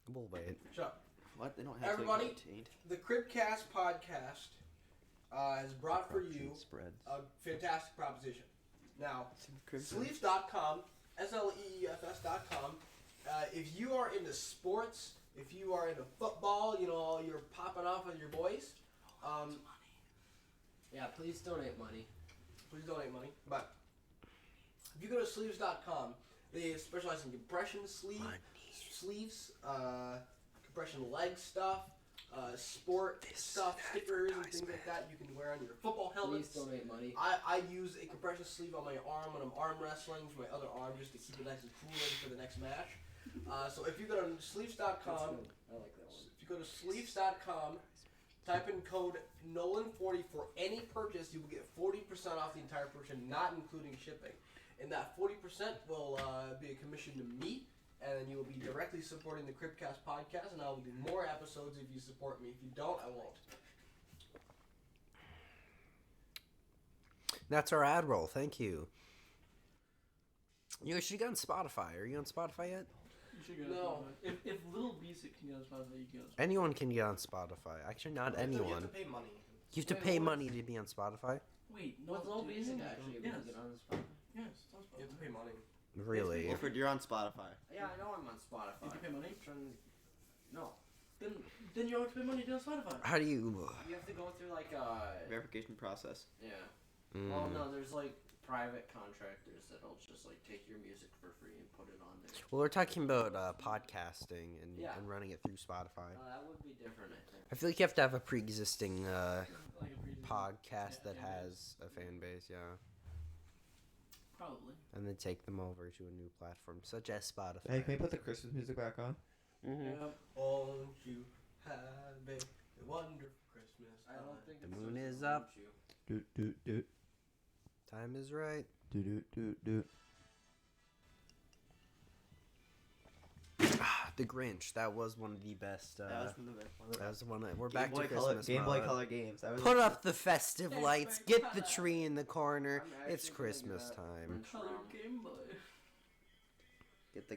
We'll wait. Shut up. What? They don't have Everybody- to maintain The Cribcast podcast has brought for you Spreads. a fantastic proposition. Now, Crib- Sleeves.com, SLEEFS.com. If you are into sports, if you are into football, you know, you're popping off with your boys, Yeah, please donate money. please donate money. But if you go to Sleeves.com, they specialize in compression sleeves, compression leg stuff, sport stuff, stickers and things like that you can wear on your football Please helmets. donate money. I use a compression sleeve on my arm when I'm arm wrestling for my other arm just to keep it nice and cool ready for the next match. So if you go to sleeves.com, I like that one. if you go to sleeves.com, type in code Nolan40 for any purchase, you will get 40% off the entire purchase, not including shipping. And that 40% will be a commission to me, and then you will be directly supporting the Cribcast podcast, and I will do more episodes if you support me. If you don't, I won't. That's our ad roll. Thank you. You should get on Spotify. Are you on Spotify yet? You should get on No. Spotify. If Little Basic can get on Spotify, you can get on Spotify. Anyone can get on Spotify. Actually, not You anyone. have to pay money. You have to Wait, pay what? money to be on Spotify. Wait, no, With Low dude, Basic, no, actually, we yes. can get on this Spotify. Yes, it's on You have to Spotify. pay money. Really? Wilfred, you're on Spotify. Yeah, I know I'm on You Spotify. have to pay money? I'm trying to- No. Then you don't have to pay money to get on Spotify. How do you? You have to go through like Verification process. yeah. Mm. Well, no, there's like private contractors that'll just like take your music for free and put it on there. Well, we're talking about podcasting and, Yeah. and running it through Spotify. That would be different, I think. I feel like you have to have a pre-existing Like a pre- podcast that fan has a fan base, yeah, Probably. and then take them over to a new platform such as Spotify. Hey, can we put the Christmas music back on? Mhm. Yeah. Won't you have a wonderful Christmas? I don't think The it's moon supposed is to up. launch you. Doot doot doot Time is right. doot doot doot doot. The Grinch. That was one of the best. That was from the one of the That was one. We're Game back Boy to Color, Christmas. Game Boy mode. Color games. That was Put up the festive Hey, lights. my Get the God. tree in the corner. I'm It's actually gonna Christmas get that time. Grinch Color ROM. Game Boy. get the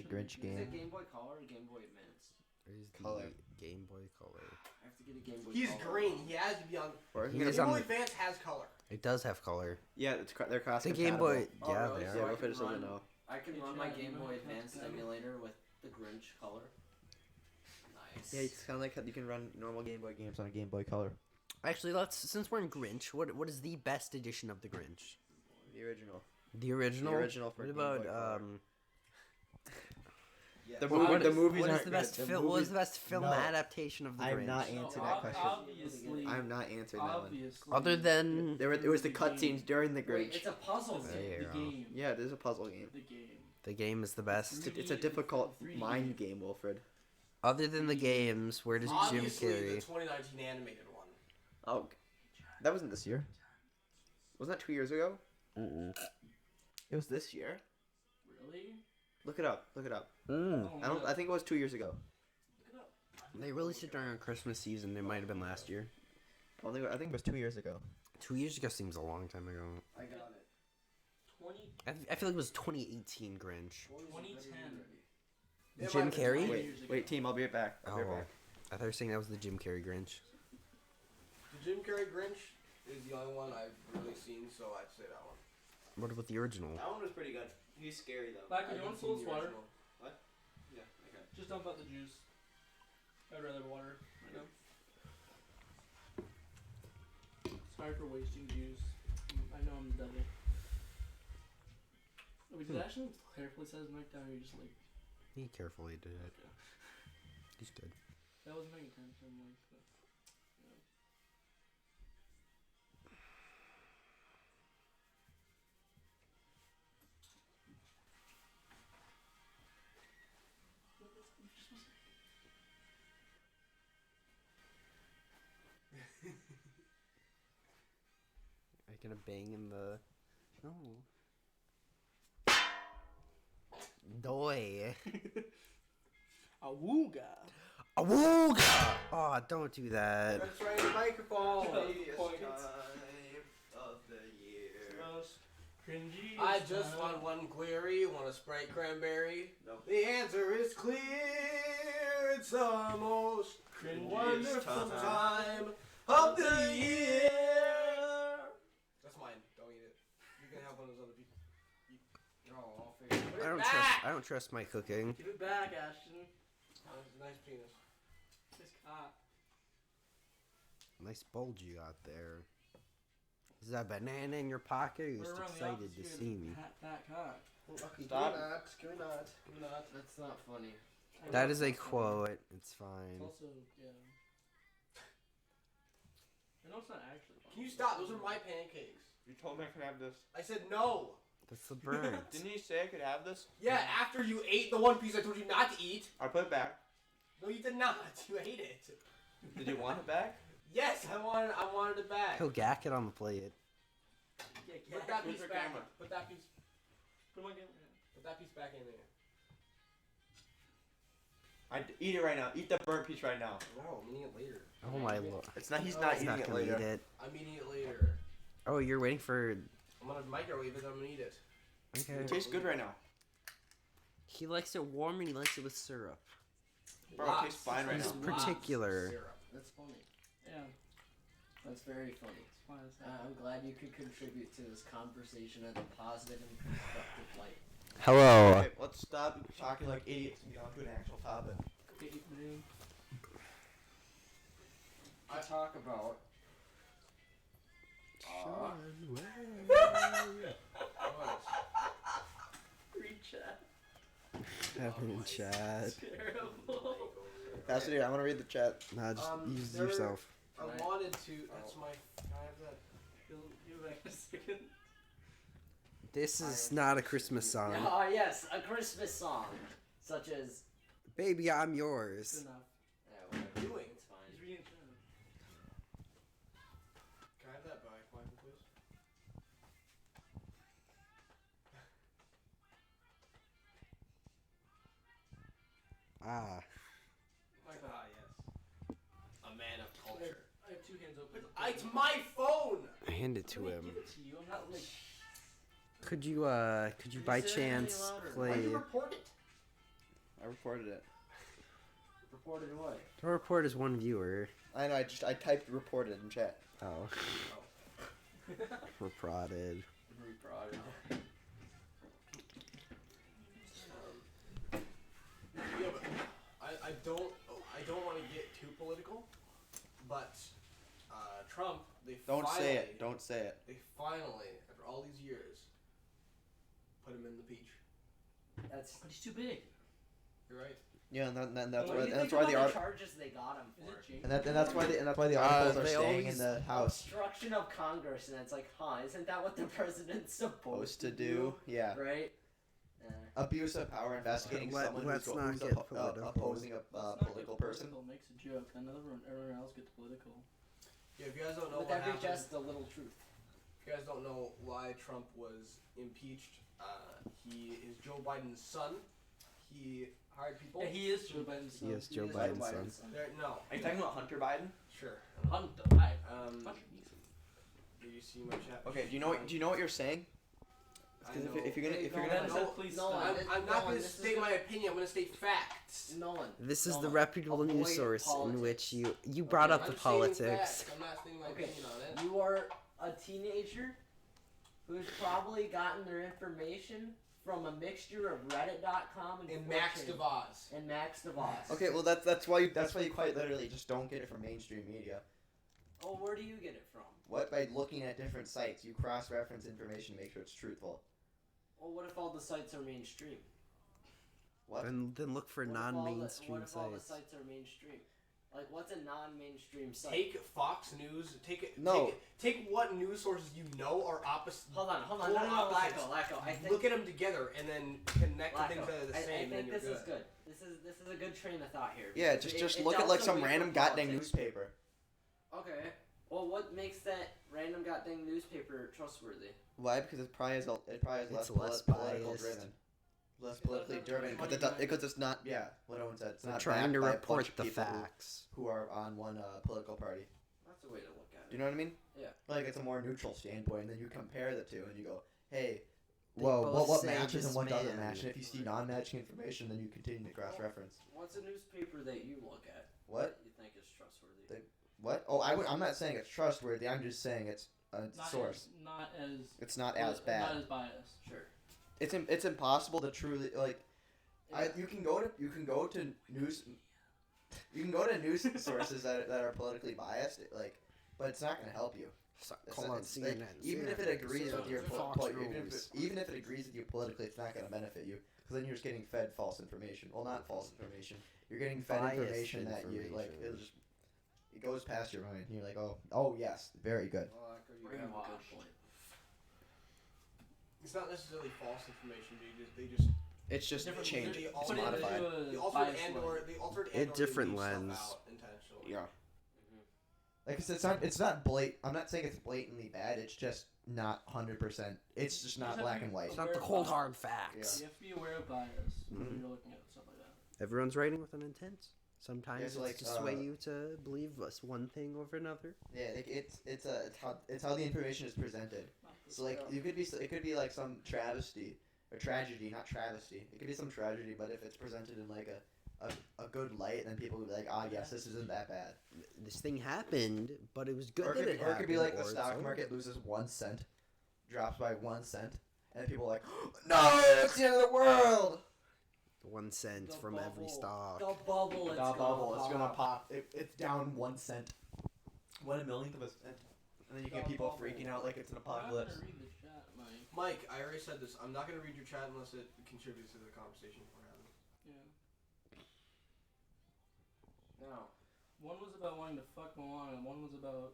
Grinch Is it game. Game Boy Color or Game Boy Advance? There's the Color. Game Boy Color. I have to get a Game Boy He's Color. green. He has to be on. Or He Game is Boy on- Advance has color. It does have color. yeah, they're cross The Game Boy. Oh, Yeah, really? they Yeah, So are. I Wilfred can just doesn't run- know. I can Hey, run my Chad, Game you Boy know Advance how to- emulator with the Grinch color. Nice. Yeah, it's kind of like how you can run normal Game Boy games on a Game Boy Color. Actually, since we're in Grinch, what is the best edition of the Grinch? The original. The original. The original for What Game about Boy Color. Yes. The, What- movie, what the is- movies what is aren't the good. best The film? What was movies- the best film No. adaptation of the I'm Grinch? not answering that question. Obviously. I'm not answering that one. Obviously. Other than It was the game. cutscenes during the Wait, Grinch. it's a puzzle The game. There you go. game. Yeah, it is a puzzle game. The game. the game is the best. It's a difficult 3D. mind game, Wilfred. Other than the games, where does Jim Obviously, the Carrey? 2019 animated one. Oh, that wasn't this year. Wasn't that 2 years ago? It was this year. Really? Look it up. Look it up. Oh, I don't. I think it was 2 years ago. Look it up. They released it during Christmas season. It might have been last year. I think it was 2 years ago. 2 years ago seems a long time ago. I got it. 20, I feel like it was 2018 Grinch. 2010. It Jim might be Carrey? 20 years ago. Wait, team. I'll be right back. I'll be Oh, right back. I thought you were saying that was the Jim Carrey Grinch. The Jim Carrey Grinch is the only one I've really seen, so I'd say that one. What about the original? That one was pretty good. He's scary though. Back, you want I haven't full seen the swatter? original. What? Yeah. Just dump out the juice. I'd rather water right now. Sorry for wasting juice. I know I'm the devil. Oh, did actually carefully set his mic down, or you just like... He carefully did it. Okay. He's good. That wasn't paying attention, like, but... Yeah. Are you gonna bang in the... No. Doy. Awooga! Awooga! Oh, don't do that. That's right, the microphone. Point. of the year. Most cringy. I just want one Cleary, want a Sprite cranberry. Nope. The answer is clear. It's the most Cringiest wonderful time. time of the year. That's mine. Don't eat it. You can have one of those other people. Oh, I'll figure it I out. don't trust my cooking. Give it back, Ashton. Nice penis. This cock. Nice bulge you got there. Is that banana in your pocket? Or are you just We're around the excited office, to you see me? Fat cock. Stop. Can we not? Can we not? That's not funny. I That know is a it's not funny. quote. It's It's fine. also, yeah. I know it's not actually funny. Can you stop? Those are my pancakes. You told me I could have this. I said no. That's the bird. Didn't you say I could have this? Yeah, after you ate the one piece I told you not to eat. I put it back. No, you did not. You ate it. Did you want it back? Yes, I wanted it back. He'll gack it on the plate. Yeah, Put that piece Where's your back. camera? Put that piece. Put my game. Put that piece back in there. Eat it right now. Eat the burnt piece right now. No, I'm eating it later. Oh my lord. It's not. He's No, not he's He's eating not it gonna eat later. it. I'm eating it later. Oh, you're waiting for... I'm gonna microwave it. I'm gonna eat it. It Okay. tastes good right now. He likes it warm and he likes it with syrup. Bro, it tastes fine right He's now. particular. Syrup. That's funny. Yeah. That's very funny. It's fine as hell. I'm glad you could contribute to this conversation in a positive and constructive light. Hello. Okay, let's stop talking like idiots and get on to an actual topic. Okay, man. I talk about Read chat. Having chat. Terrible. Pass it here. I want to read the chat. Nah, just use there- yourself. I wanted to. That's my. Can I have that? Give back a second. This is not a Christmas song. Ah, yes, a Christmas song, such as Baby, I'm Good yours. enough. whatever. Doing. It's fine. He's reading chat. Can I have that back, Michael, please? Ah. Michael. Ah, yes. A man of culture. I have two hands open. It's my phone. Hand it to Let me him. give it to you. I'm not like. Could you by Can you say it any chance louder? Why play... you report it? I reported it. Reported what? Don't report as one viewer. I know. I typed reported in chat. Oh. We're prodded. Yeah, but I don't want to get too political, but Trump, they Don't finally, say it. Don't say it. They finally, after all these years, put him in the peach. That's. But he's too big. You're right. Yeah, and that's What why do you that's think why about the art charges they got him Is for? it James? and that's why the articles are they staying always- in the house. Obstruction of Congress, and it's like, huh? Isn't that what the president's supposed Supposed to do. Yeah. Right? Abuse of power, investigating someone let's who's, not who's get political. opposing a Let's not political get person. political, makes a joke. Then everyone else gets political. Yeah, if you guys don't know With what every happened, just the little truth. if you guys don't know why Trump was impeached, he is Joe Biden's son. He hired people. Yeah, he is Joe Biden's son. He is Joe is Biden's son. No. Are you talking about Hunter Biden? Sure. Hunter Biden. Hunter Biden. Did you see my chat? Okay. Do you know what you're saying? Because if you're gonna Nolan, No, please Nolan, stop. I'm not Nolan, going to this is state gonna- my opinion. I'm going to state facts. Nolan. This is the Nolan, reputable news avoid source in politics. which you brought up I'm the stating politics. facts. I'm not stating my Okay. opinion on it. You are a teenager who's probably gotten their information from a mixture of Reddit.com And Max 4chan DeVos. and Max DeVos. Okay, well that's why you quite literally just don't get it from mainstream media. Oh, where do you get it from? What? By looking at different sites, you cross-reference information to make sure it's truthful. Well, what if all the sites are mainstream? What? Then look for What if all the- non-mainstream What if all the sites. sites are mainstream? Like, what's a non-mainstream site? Take Fox News. No. Take what news sources you know are opposite. Hold on. Polar No, opposites. Lacko. I think Look at them together and then connect the Lacko, things that are the I same. and think then this you're is good. This is a good train of thought here. Yeah, because just it look at delves like some away from random goddamn politics. newspaper. Okay. Well, what makes that random goddamn newspaper trustworthy? Why? Because it probably has less, It's less political biased. driven. Less politically driven. Because it's not. Yeah, what Owen said. It's They're not trying to backed by a bunch report of the people facts. who are on one political party. That's a way to look at Do it. you know what I mean? Yeah. Like it's a more neutral standpoint, and then you compare the two, and you go, hey, They well, both what say matches this and what doesn't man- match, and if you see non-matching information, then you continue to cross-reference. What's a newspaper that you look at What? that you think is trustworthy? What? Oh, I'm not saying it's trustworthy. I'm just saying it's a source. Not as. It's not as bad. Not as biased. Sure. It's impossible to truly like. You can go to news sources that are politically biased, like, but it's not going to help you. It's Call not- out it's like, CNN. even if it agrees with your Fox News. even if it agrees with you politically, it's not going to benefit you because then you're just getting fed false information. Well, not false information. You're getting fed Biased information that you like. It goes past your mind. You're like, oh yes, very good. Well, Lacko, you have a good point. It's not necessarily false information. They just It's just Different- changed. they It's altered- modified. they altered and or different leave stuff lens. out intentionally. Yeah. Like I said, it's not blatant. I'm not saying it's blatantly bad. It's just not 100%. It's just not black and white. It's not the cold hard facts. You have to be aware of bias when you're looking at stuff like that. Everyone's writing with an intent. Sometimes Yeah, so, like, it's to sway you to believe us one thing over another. Yeah, like it's how the information is presented. So like it could be like some travesty or tragedy, not travesty. It could be some tragedy, but if it's presented in like a good light, then people will be like, yes, this isn't that bad. This thing happened, but it was good Or that it could be happened, like the or stock it's market over. loses 1 cent, drops by 1 cent, and people are like, no, it's the end of the world. 1 cent The from every bubble. stock. The bubble. The bubble, it's gonna pop. It's down 1 cent, 1/1,000,000 of a cent, and then you get people freaking out like it's an apocalypse. I'm not gonna read the chat, Mike. Mike, I already said this. I'm not gonna read your chat unless it contributes to the conversation we're having. Yeah. No. One was about wanting to fuck Moana, and one was about.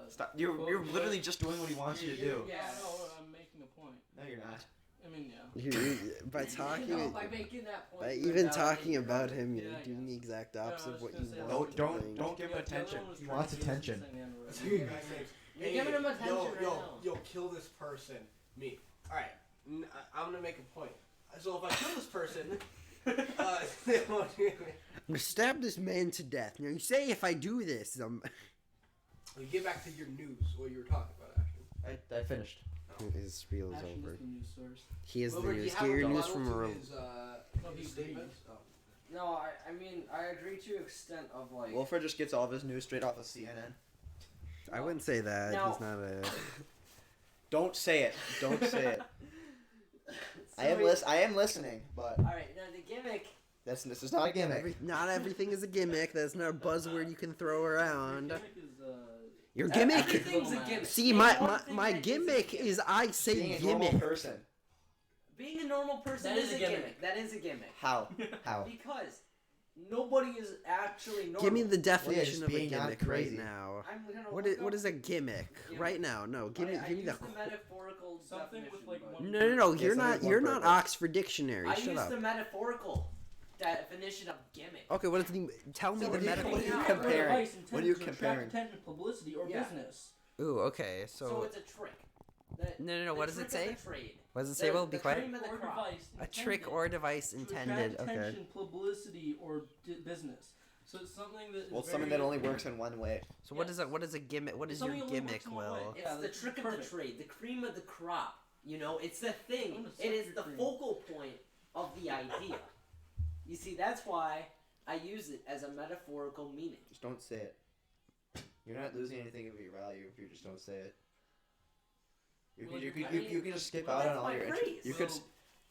Stop! You're literally just doing what he wants you to do. Yeah, no, I'm making a point. No, you're not. I mean, yeah. By talking, By making that point. by you're even validating talking your about argument. him, Yeah, you're I doing the guess. exact Yeah, I opposite was of what gonna you say want. that. Don't to don't give him Yeah, the other attention. one was He trying wants to use attention. the same word. That's what you guys think. You're giving him attention yo, right yo, now. Yo, kill this person. Me. Alright. I'm gonna make a point. So if I kill this person, I'm gonna stab this man to death. Now you say if I do this, we get back to your news, what you were talking about, actually. I finished. his spiel is Actually, over. is the news source. He is the Wilbur, do you news. have Get a your news rebuttal from to a. No, he his statements? agrees. Oh. No, I mean, I agree to extent of like. Wilford just gets all of his news straight off of CNN. I wouldn't say that. Now- He's not a. Don't say it. Don't say it. So I am listening, but Alright, now the gimmick. this is not a gimmick. Not everything is a gimmick. That's not a buzzword you can throw around. Gimmick is, Your gimmick. Everything's a gimmick. See, Name my one thing my that is a gimmick gimmick. is I say Being a normal gimmick. person. Being a normal person That is is a a gimmick. gimmick. That is a gimmick. How? How? Because nobody is actually normal. Give me the just definition of a being not gimmick right crazy. now. I'm gonna What look is what up- is a gimmick Gimmick. right now? No, give me I give me used the. the metaphorical Something with, definition, like, but- one- No. Yes, You're I not need you're one not purpose. Oxford Dictionary. I Shut used up. the metaphorical definition of gimmick. Okay, what is the? Tell me So the what do you- metaphor. what do you Or comparing? device What are you intended to attract comparing? attention, publicity, or Yeah. business. Ooh, okay. So So it's a trick. no. The What does trick it say? of the trade. What does it say? The- Well, be the quiet. cream of the Or crop. device A trick intended or device to intended. attract Okay. attention, publicity, or business. So it's something that is Well, something very- that only works in one way. So what is a gimmick? What is your Something only works gimmick, in one way. Will? It's Yeah, the that's trick of perfect. the trade, the cream of the crop. You know, it's the thing. I'm gonna suck It is your the cream. focal point of the idea. You see, that's why I use it as a metaphorical meaning. Just don't say it. You're not losing anything of your value if you just don't say it. You Well, can I mean, just skip well, out on that's all my your phrase. you could So,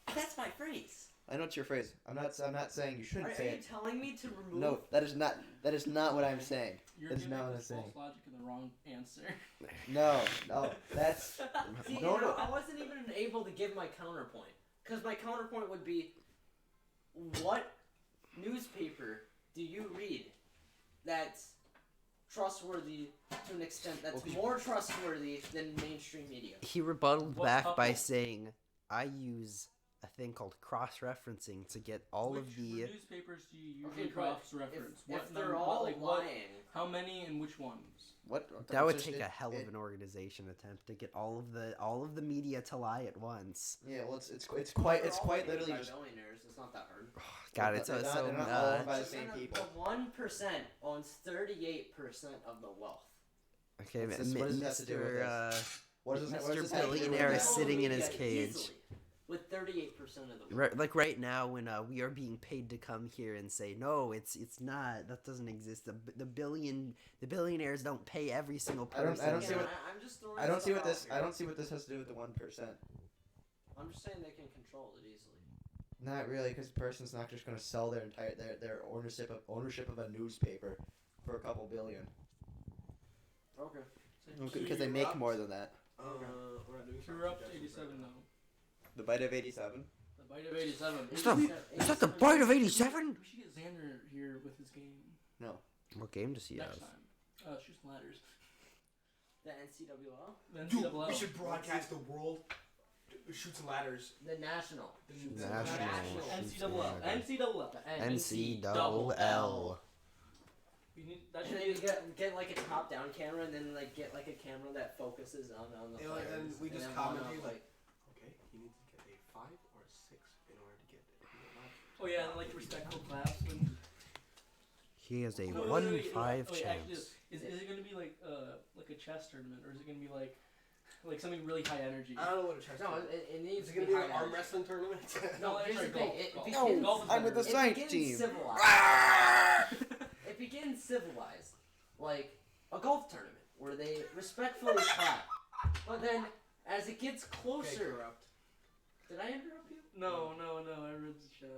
That's my phrase. I know it's your phrase. I'm not saying you shouldn't Are say you it. telling me to remove? No, that is not what I'm saying. You're That is giving not what I'm us saying. false logic and the wrong answer. No, that's See, No, and no. I wasn't even able to give my counterpoint. Because my counterpoint would be, what newspaper do you read that's trustworthy to an extent that's more trustworthy than mainstream media? He rebutted What back by couple? saying, "I use a thing called cross-referencing to get all Which of the." newspapers do you Okay, usually but cross-reference? If they're all lying, How many and which ones? what That would it's take just- a hell of an organization attempt to get all of the media to lie at once. Yeah, well, it's they're quite all owned literally by just. billionaires. It's not that hard. God, it's they're not, so. they're not all owned by the same people. The 1% owns 38% of the wealth. Okay, What's this- what does this have to do with Mr. What does this? What does Mr. this have to do with Billionaire this? is sitting in his Media cage. easily, with 38% of the wealth. Like right now, when we are being paid to come here and say no, it's not. That doesn't exist. The billionaires don't pay every single I don't person. see what- I'm just throwing I don't see stuff what this. out I here. don't see what this has to do with the 1%. I'm just saying they can control it easily. Not really, because the person's not just going to sell their entire their ownership of a newspaper for a couple billion. Okay. Because they make more than that. We're not doing You're up to 87 now. The bite of 87. The bite of 87. Is that the bite of 87? We should get Xander here with his game What game does he next have? time. Shoots and ladders. The NCWL? The Dude, NCAA. we should broadcast the world shoots and ladders. The national. National. NCAA. The NCLL. We need that And should then be you get like a top-down camera, and then like get like a camera that focuses on the Yeah, players. and we just then comment one you of, like, okay, you need to get a 5 or a 6 in order to get it. Oh yeah, and like respectful class when He has a No, 1-5 actually, chance. is it gonna be like a chess tournament, or is it gonna be like something really high energy? I don't know what a chess No, is. it needs Is it to gonna be be an high arm energy. wrestling tournament? No, here's the thing. golf. It Golf. begins. Golf is I'm with the better. science it team. begins civilized. It begins civilized, like a golf tournament where they respectfully clap. But then, as it gets Okay, closer, corrupt. did I interrupt you? No, I read the chat.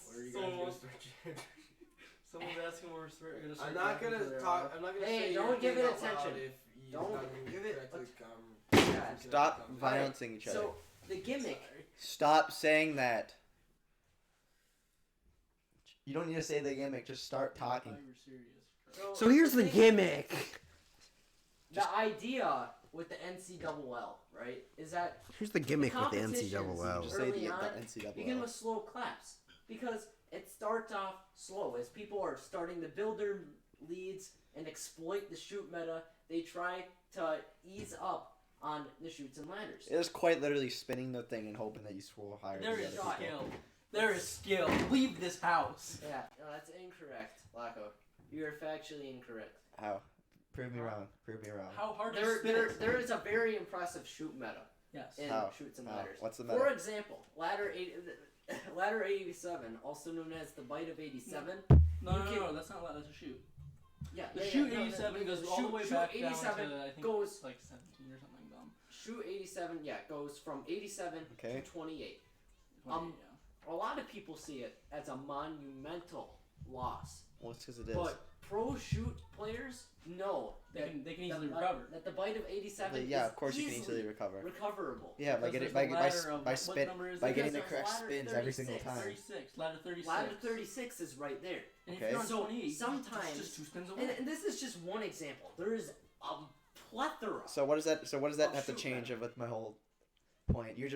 What are you guys Someone gonna wants- start? Someone's asking where we're gonna start. I'm not talking to gonna their, talk. I'm not gonna Hey, say don't your give thing it out loud attention. If you Don't haven't give it- correctly Yeah. Stop Alright, violencing each other. So the gimmick. Stop saying that. You don't need to say the gimmick. Just start I talking. thought you were serious. So here's the thing- gimmick. The idea with the NCAA, right, is that Here's the gimmick with the competitions, NCAA. Just say the Early on, NCAA. begin with slow claps because it starts off slow as people are starting to build their leads and exploit the shoot meta. They try to ease up on the shoots and ladders. It is quite literally spinning the thing and hoping that you scroll higher. There than is the other people. skill. There is skill. Leave this house. Yeah, no, that's incorrect, Laco. You're factually incorrect. How? Prove me wrong. Prove me wrong. How hard is There is a very impressive shoot meta Yes. in How? shoots and How? ladders. What's the For meta? example, ladder 87, also known as the bite of 87. No, You can- no, that's not. That's a shoot. Yeah, The yeah, shoot yeah, no, 87 goes all shoot- the way shoot back 87 down to I think goes- it's like 17 or something dumb. Shoot 87, yeah, goes from 87 Okay. to 28. 28, A lot of people see it as a monumental loss, Well, it's because it is. but pro shoot players know yeah. that They can easily that, recover. that the bite of 87 yeah, is of course you can easily recover. recoverable. Yeah, by Because getting there's the ladder of- by what spin number is by it? getting the Because correct there's ladder spins every single 36. time. 36. Ladder 36. Ladder 36 is right there. And Okay. if you're on So 20, sometimes- just 2 spins away. And this is just one example. There is a plethora. So what does that Oh, have to shoot, change man. with my whole point? You're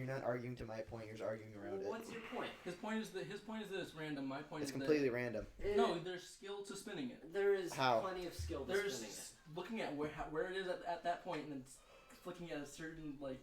not arguing to my point. You're just arguing around it. What's your point? His point is that it's random. My point It's is completely random. no. There's skill to spinning it. There is How? plenty of skill to There's spinning it. looking at where it is at that point and then flicking at a certain like.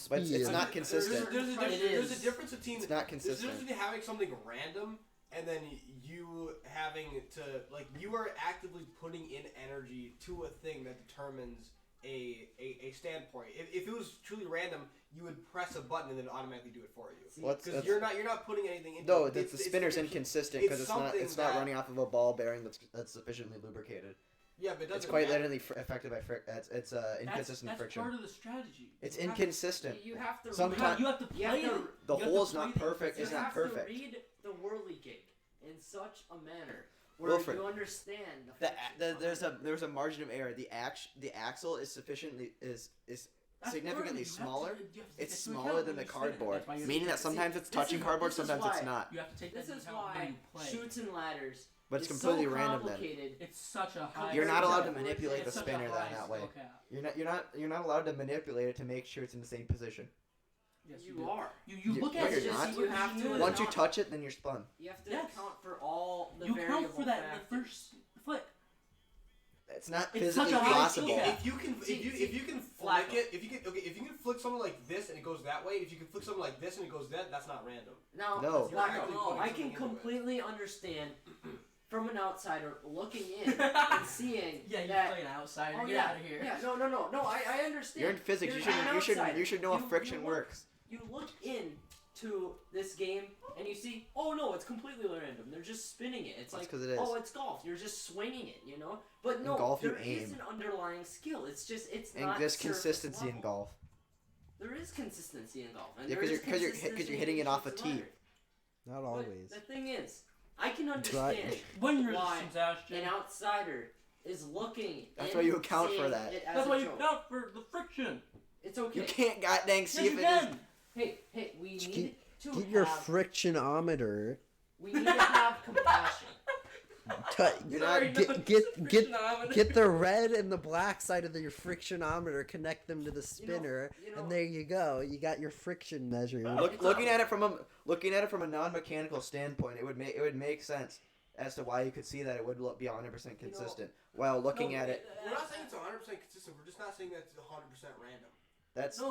But it's Yeah. not consistent. There's a It difference. is. There's a difference between It's not There's a difference consistent. between having something random and then you having to you are actively putting in energy to a thing that determines a standpoint. If it was truly random, you would press a button and then automatically do it for you. Well, Because that's- you're not putting anything into No, it. the spinner's inconsistent because it's not something it's not that- running off of a ball bearing that's sufficiently lubricated. Yeah, but it doesn't It's quite matter. literally affected by it's inconsistent that's friction. part of the strategy. It's You have- inconsistent. You have to. Sometimes- You have to You have play to- it. The You have hole to is not play the perfect. It's you not have perfect. to read the whirly gig in such a manner where Wilfred, you understand The, friction there's a margin of error. The axle is sufficiently is That's significantly part of it. You have to- smaller. you have to take It's that into smaller account than when the you spin it. cardboard, That's why you meaning that have to- sometimes it's this touching is- cardboard, this is sometimes it's why- not. You have to take This that into is account when why you play. shoots and ladders But it's is completely so random then. complicated. It's such a high. You're not allowed to It's manipulate the it's such a spinner high that way. skill cap. You're not allowed to manipulate it to make sure it's in the same position. Yes, You do. are. You You- look no, at you're it. not. You have to- Once you not- touch it, then you're spun. You have to Yes. account for all the You variable count for that in the factors. first flick. It's not It's physically such a high possible. skill cap. If you can, See, if you can Flacco. flick it, if you can flick something like this and it goes that way, if you can flick something like this and it goes that, that's not random. Now, No. You're actually Flacco, putting I something can into it. completely understand from an outsider looking in and seeing Yeah, you that. play an outsider. Oh Get yeah, out of here. yeah, no. I understand. You're in physics. You're an outsider. You should know how You- friction you look- works. You look in to this game and you see, oh no, it's completely random. They're just spinning it. It's That's like, 'cause it is. oh, it's golf. You're just swinging it, you know. But In no, golf, you there is aim. an underlying skill. It's just it's And not. there's surface consistency in level. golf. There is consistency in golf, and Yeah, there 'cause is you're- 'cause you're- 'cause consistency you're hitting in it off a shoots tee. and ladders. Not But always. the thing is, I can understand Wind why resistance, Ashton. an outsider is looking. That's and why you account for seeing that. it as That's a why you joke. count for the friction. It's okay. You can't goddamn see Yes, if you it is. can. Hey, we Just need to Get your have. frictionometer. We need to have compassion. You're Sorry, not. no, get- it's get- a get- frictionometer. Get the red and the black side of your frictionometer, connect them to the spinner, you know- and there you go. You got your friction measure. Looking at it from a non-mechanical standpoint, it would make sense as to why you could see that it would be 100% consistent. While looking No, at it, We're not saying it's 100% consistent. We're just not saying that it's 100% random. that no,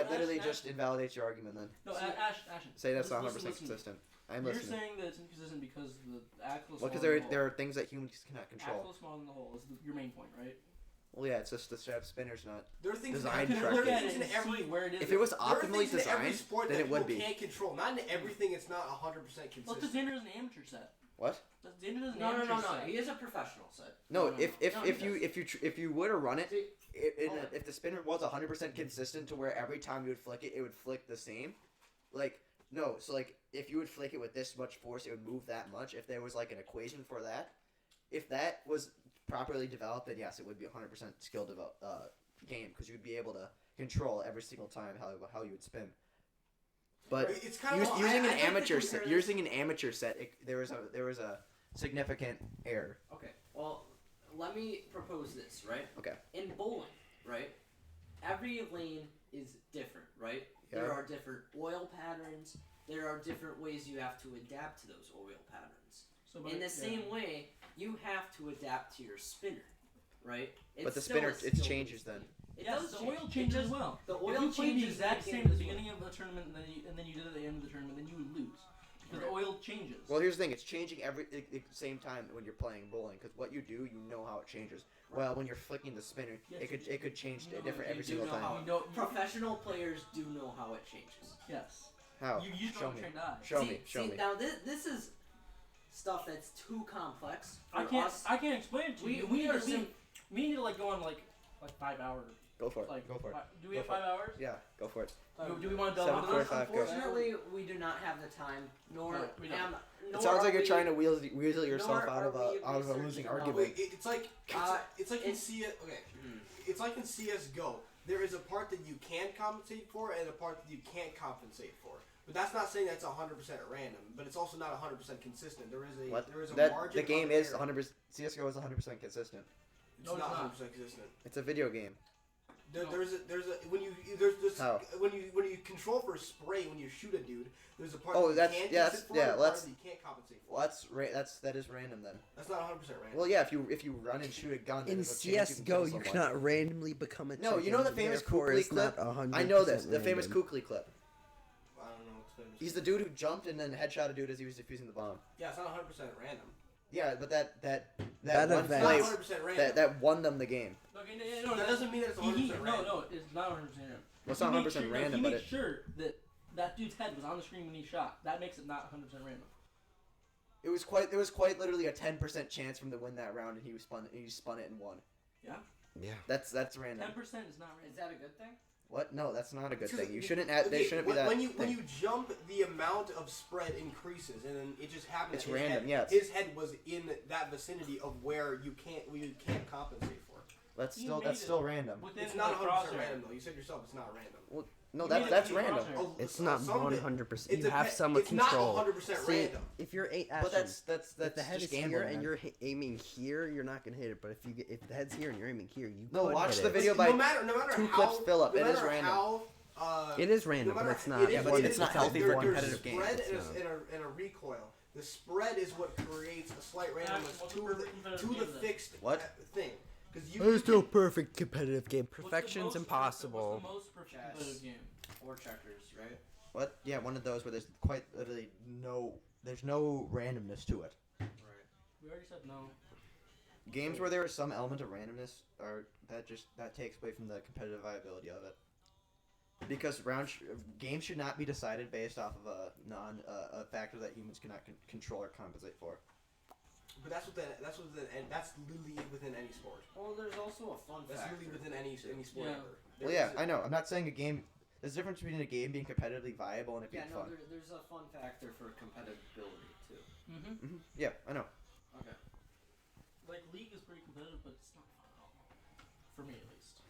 literally Ash- just invalidates your argument. Then No, See, Ashton. say that's not listen, 100% listen. consistent. I'm You're listening. saying that it's inconsistent because the axle is Well, because smaller than the there hole. are things that humans cannot Axle control. is smaller than the hole is your main point, right? Well, yeah, it's just the strap spinner's not. There are things Designed there are correctly. Look at things it in and every see where it is. If it was there are optimally things in every designed, sport then that it would people be. can't control. Not in everything. It's not 100% Well, consistent. Xander is an amateur set. What? Xander is an No. amateur set. He is a professional set. No, No, if no. if No, if he you does. if you were to run it, See, if the spinner was 100% consistent to where every time you would flick it, it would flick the same. Like no, so like if you would flick it with this much force, it would move that much. If there was like an equation for that, if that was properly developed, then yes, it would be 100% skill game because you'd be able to control every single time how you would spin. But It's kind of using an amateur set, there was a significant error. Okay. Well, let me propose this, right? Okay. In bowling, right? Every lane is different, right? Yeah. There are different oil patterns. There are different ways you have to adapt to those oil patterns. So, but In the yeah. same way, you have to adapt to your spinner, right? But the still spinner, a it skill changes boost. then. It Yes, does the change. oil It changes just- as well. The If oil you played the changes exact in same at the as beginning well. of the tournament and then you did it at the end of the tournament, then you would lose. Because the oil changes. Well, here's the thing: it's changing at the same time when you're playing bowling. Because what you do, you know how it changes. Well, when you're flicking the spinner, Yes, it could change No, different you every do single know time. how You know, Professional players do know how it changes. yes. How? You use Show your me. trained eye. Show see, me. Show see, me. Now this is stuff that's too complex for I can't. us. I can't explain it to you. We are we need to like go on like 5 hours. Go for it. Like Go for it. Do we have Go for 5 hours? Yeah, go for it. Do we want to delve into this? 7:45, go. Unfortunately, we do not have the time, nor No, we don't. am. It nor sounds are like you're we- trying to weasel yourself nor out of are we a losing researching argument. Wait, it's like Uh, it's like in it's- CS. Okay, Mhm. it's like in CS:GO. There is a part that you can compensate for and a part that you can't compensate for. But that's not saying that's 100% random. But it's also not 100% consistent. There is a What? there is a That margin. the game of is error. 100%. CS:GO is 100% consistent. It's No, it's not not. 100% consistent. It's a video game. There, No. there's a when you there's How? when you control for spray when you shoot a dude. There's a part Oh, that that's- you can yeah, compensate for yeah, and a part let's- that you can't compensate for. Well, that is random then. That's not 100% random. Well, yeah, if you run and shoot a gun, then In there's a chance you can CS:GO, kill you someone. cannot randomly become a No, you know the chicken, famous therefore Kukli it's not clip? 100% I know this. The famous random. Kukli clip. I don't know what's famous. He's the dude who jumped and then headshot a dude as he was defusing the bomb. Yeah, it's not 100% random. Yeah, but that That one event- It's not play 100% random. that won them the game. Okay, no, that doesn't mean that it's 100% random. No, it's not 100% random. Well, it's not 100% random, He but makes sure that dude's head was on the screen when he shot. That makes it not 100% random. It was quite literally a 10% chance from to win that round, and he spun it and won. Yeah. Yeah. That's random. 10% is not random. Is that a good thing? What? No, that's not a good Because thing. You shouldn't add. They okay, shouldn't be that. when you thing. jump, the amount of spread increases, and then it just happens. It's that his random, head, yeah, it's- His head was in that vicinity of where you can't compensate for. That's You still made that's it still random. Within It's not the 100% crosshair. random though. You said yourself it's not random. No, You made it that's within random. crosshair. It's not some of it- 100%. it You have depe- some it's control. not 100% See, random. if you're But that's if the head just is gambling, here and man. you're aiming here, you're not gonna hit it. But if the head's here and you're aiming here, you No, could watch hit the it. video by no matter two how, clips, Philip. no It is matter random. How, It is no random, but matter- it's not. it is- Yeah, but it it's is- not healthy there- for a there's competitive game. Spread It's and a recoil. The spread is what creates a slight randomness what's to the perfect competitive the game then? fixed What? thing. Because There's no perfect competitive game. What's the Perfection's most- impossible. What's the most perfect Chess. competitive game? Or checkers, right? What? Yeah, one of those where there's quite literally there's no randomness to it. Right. We already said no. Games where there is some element of randomness that takes away from the competitive viability of it. Because games should not be decided based off of a factor that humans cannot control or compensate for. But that's literally within any sport. Well, there's also a fun That's factor. literally within any sport Yeah. ever. Well, yeah, I know. I'm not saying a game. There's a difference between a game being competitively viable and it being Yeah, no, fun. there's a fun factor for competitivity too. Mm-hmm. Yeah, I know. Okay. Like League is pretty competitive, but it's not fun at all. For me, at least.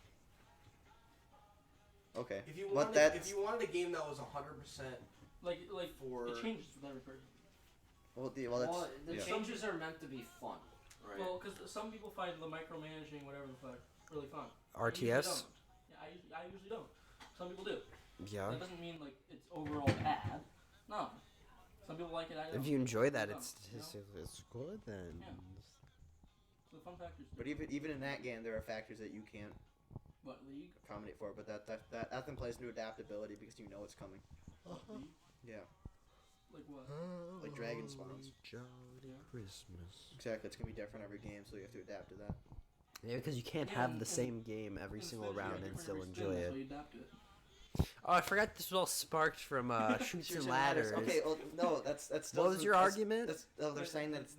Okay. If you But wanted a game that was 100%, Like For- it changes with every person. well, the The yeah. changes are meant to be fun, right? Well, because some people find the micromanaging, whatever the fuck, really fun. RTS. I usually don't. Some people do. Yeah. That doesn't mean like it's overall bad. No. Some people like it. I don't. If you enjoy that, No, it's you know? it's good then. Yeah. So the fun factors. But even in that game, there are factors that you can't What League? accommodate for. But that then plays into adaptability because you know it's coming. League? Yeah. Like what? Like dragon spawns. Jolly Yeah. Christmas. Exactly. It's gonna be different every game, so you have to adapt to that. Yeah, because you can't Yeah, have and- the same game every And single spins are round and different still every spin, enjoy that's it. why you adapt to it. Oh, I forgot this was all sparked from Shoots and Ladders. Okay. Well, no, that's still. What was your argument? They're saying that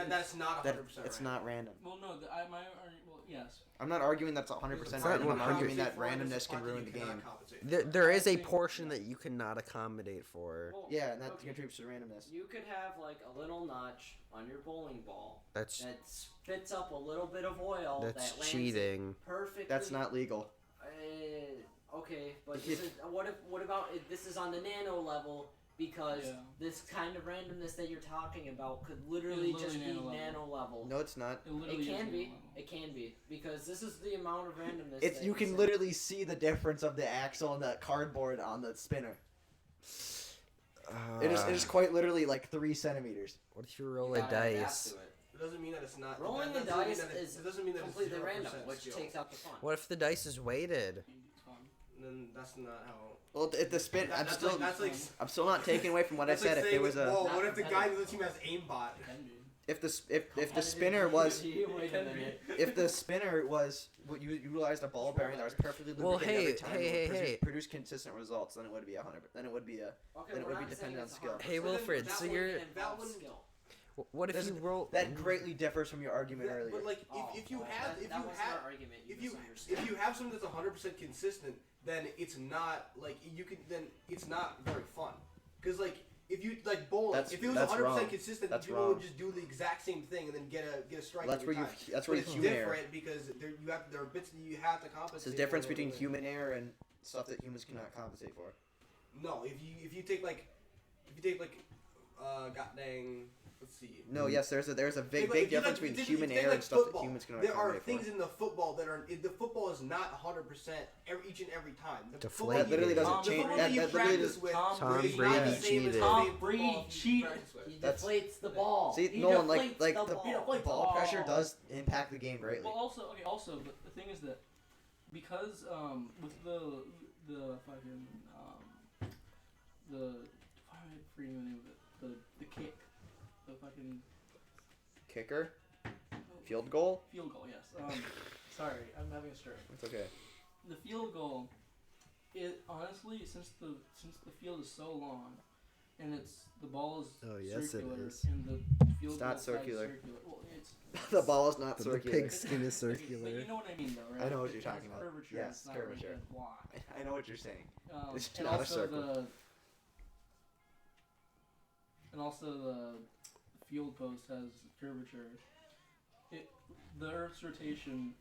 that's not 100% it's random. not random. Well, no, well, yes. I'm not arguing that's 100% It's not random. I'm 100. arguing that Compensate for it is randomness the can part that ruin you the cannot game. compensate for. There is a portion that you cannot accommodate for. Well, Yeah, and that okay. contributes to randomness. You could have like a little notch on your bowling ball That's that spits up a little bit of oil that's that lands cheating. perfectly. That's not legal. Okay, but what about if this is on the nano level? Because Yeah. this kind of randomness that you're talking about could literally It's just be literally nano level. No, it's not. It literally It can is be. level. It can be because this is the amount of randomness. It's that you is can in- literally see the difference of the axle and the cardboard on the spinner. It is quite literally like 3 centimeters. What if you you roll a gotta adapt dice? to it. It doesn't mean that it's not. Rolling that the doesn't mean dice that it- is it doesn't mean that completely it's 0% random, which skill. takes out the fun. What if the dice is weighted? It's fun. Then that's not how. Well, if the spin, I'm That's still, like, that's like. I'm still not taking away from what I that's like said. If there saying, was a, whoa, Not what if the guy competitive. on the team has aimbot? It can be. if the spinner was, Wait a minute. if the spinner was, you utilized a ball bearing that was perfectly Well, lubricated every hey, time, hey, it would hey, hey. produce consistent results. Then it would be 100. Then it would be a. Okay, Then it we're would be not dependent saying on it's skill. 100%. Hey, So then Wilfred, that so wouldn't you're- involve that wouldn't- skill. What if Does- you roll? That greatly differs from your argument earlier. But like, Oh, if you well, have, that, if that you wasn't have, our argument, if you misunderstood. if you have something that's 100% consistent, then it's not like you can. Then it's not very fun. Because like if you like bowling, That's- if it was that's 100% wrong. consistent, That's people wrong. would just do the exact same thing and then get a strike. That's every where time. that's where But it's human error. different because there are bits that you have to compensate. There's a difference for between to win. human error and stuff that humans cannot compensate for. No, if you take like god dang, let's see. No, yes, there's a big If you difference like- between if you human take error like and stuff football, that humans cannot there are accommodate things for. in the football that are the football is not 100% each and every time. The Deflated. football That you- literally doesn't the change- football that- you that literally practice does- with Tom is not Brady the same as cheated. the Tom same Brady football you cheated. practice with. He That's- deflates the ball. See, He Nolan, deflates like the the ball. ball pressure does impact the game greatly. Well, also, but the thing is that because with the fucking the why am I forgetting the name of it? The kick, the fucking Kicker, field goal. field goal. Yes. Sorry, I'm having a stroke. It's okay. The field goal, it honestly since the field is so long, and the ball is Oh, yes, it circular, is. and the field It's not goal side's circular. Well, it's The ball is not The circular. pigskin is But circular. you know what I mean, though, right? I know what you're It's talking about. Curvature, Yes, it's not curvature. Like a block. I know what you're saying. It's And not a also circle. the field post has curvature. The Earth's rotation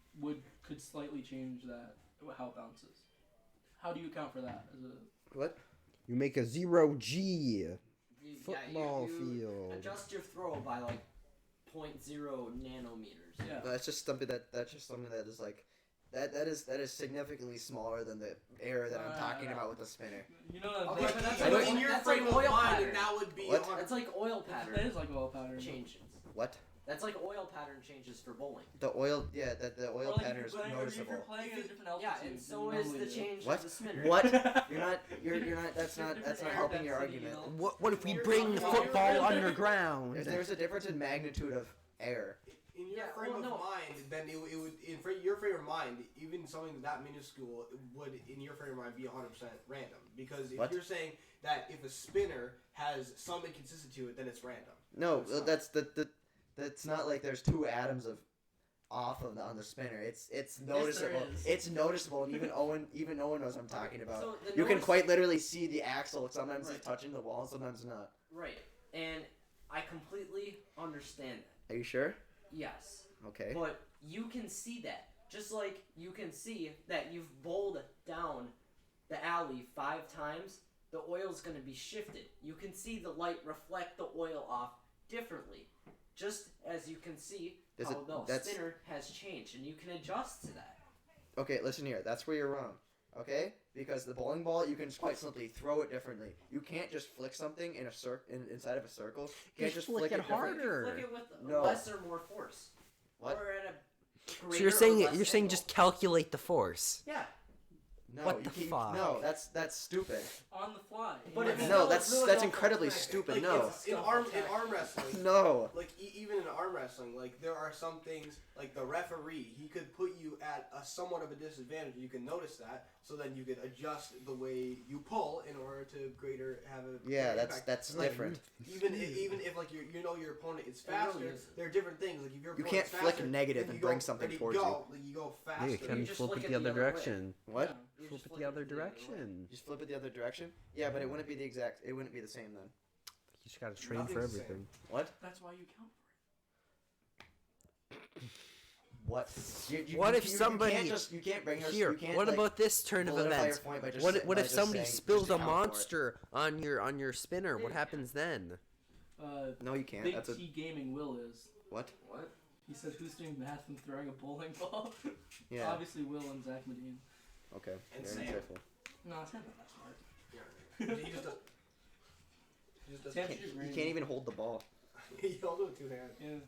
could slightly change that how it bounces. How do you account for that? What? You make a 0G You- football you field. adjust your throw by like 0.0 nanometers. Yeah. That's just something that is like that is significantly smaller than the error that I'm talking about with the spinner. You know what I'm Okay, saying? but that's But like, in your that's frame like of oil mind, pattern. that would be What? 100. That's like oil That pattern is like oil pattern. changes. What? That's like oil pattern changes for bowling. The oil, yeah, the oil Or like pattern is if you're noticeable. playing at a different altitude. Yeah, and than so you is normally the do. change What? of the spinner. What? You're not. That's not Different air helping your density, argument. you know? What if we You're bring talking about- football underground? There's a difference in magnitude of error. In your Yeah, frame well, of no. mind, then it would your frame of mind, even something that minuscule would in your frame of mind be 100% random. Because if What? you're saying that if a spinner has some inconsistency to it, then it's random. No, It's not. that's not like there's two atoms of off on the spinner. It's noticeable. is. It's noticeable, and even Owen knows what I'm talking about. So the You can notice- quite literally see the axle. Sometimes Right. it's touching the wall, sometimes not. Right, and I completely understand that. Are you sure? Yes, Okay. but you can see that. Just like you can see that you've bowled down the alley 5 times, the oil's going to be shifted. You can see the light reflect the oil off differently. Just as you can see Does how it- the that's- spinner has changed, and you can adjust to that. Okay, listen here. That's where you're wrong. Okay? Because the bowling ball, you can quite simply throw it differently. You can't just flick something in a inside of a circle. You can't Just just flick flick it it differently. harder. Flick it with No. less or more force. What? Or at a So greater you're or saying less you're saying angle. just calculate the force. Yeah. No, What you the can't- fuck? No, that's stupid. On the fly. But You if know? you No, know, that's it's really that's don't incredibly affect- stupid. Like No. in arm wrestling. No. Like even in arm wrestling, like there are some things like the referee, he could put you at a somewhat of a disadvantage. You can notice that, so then you could adjust the way you pull in order to have a Yeah, greater that's impact. Like, different. Even if like your opponent is It really faster, isn't. there are different things. Like if your You opponent's can't flick faster, negative then and you bring go- something then towards you. like, you go faster. Yeah, you can just flip flick it it the other the other way. direction. What? You Flip just it flick the other way. direction. Just flip it the other direction? Yeah, but it wouldn't be the exact. It wouldn't be the same then. You just gotta train for Nothing's the same. everything. What? That's why you count for it. What? What if somebody- you can't bring us. Here, You can't, what like, about this turn of solidify your events? point by just What say- what by if just somebody saying- spills just a account for it? monster on your spinner? What happens then? No, you can't. Big That's a T Gaming Will is. what? What? He said, "Who's doing math and throwing a bowling ball?" Yeah. Obviously, Will and Zach Medine. Okay. And Very Sam. insightful. No, it's not that smart. He just does. He just does. Sam Can't- should You agree. can't even hold the ball. He held it with 2 hands. Yeah.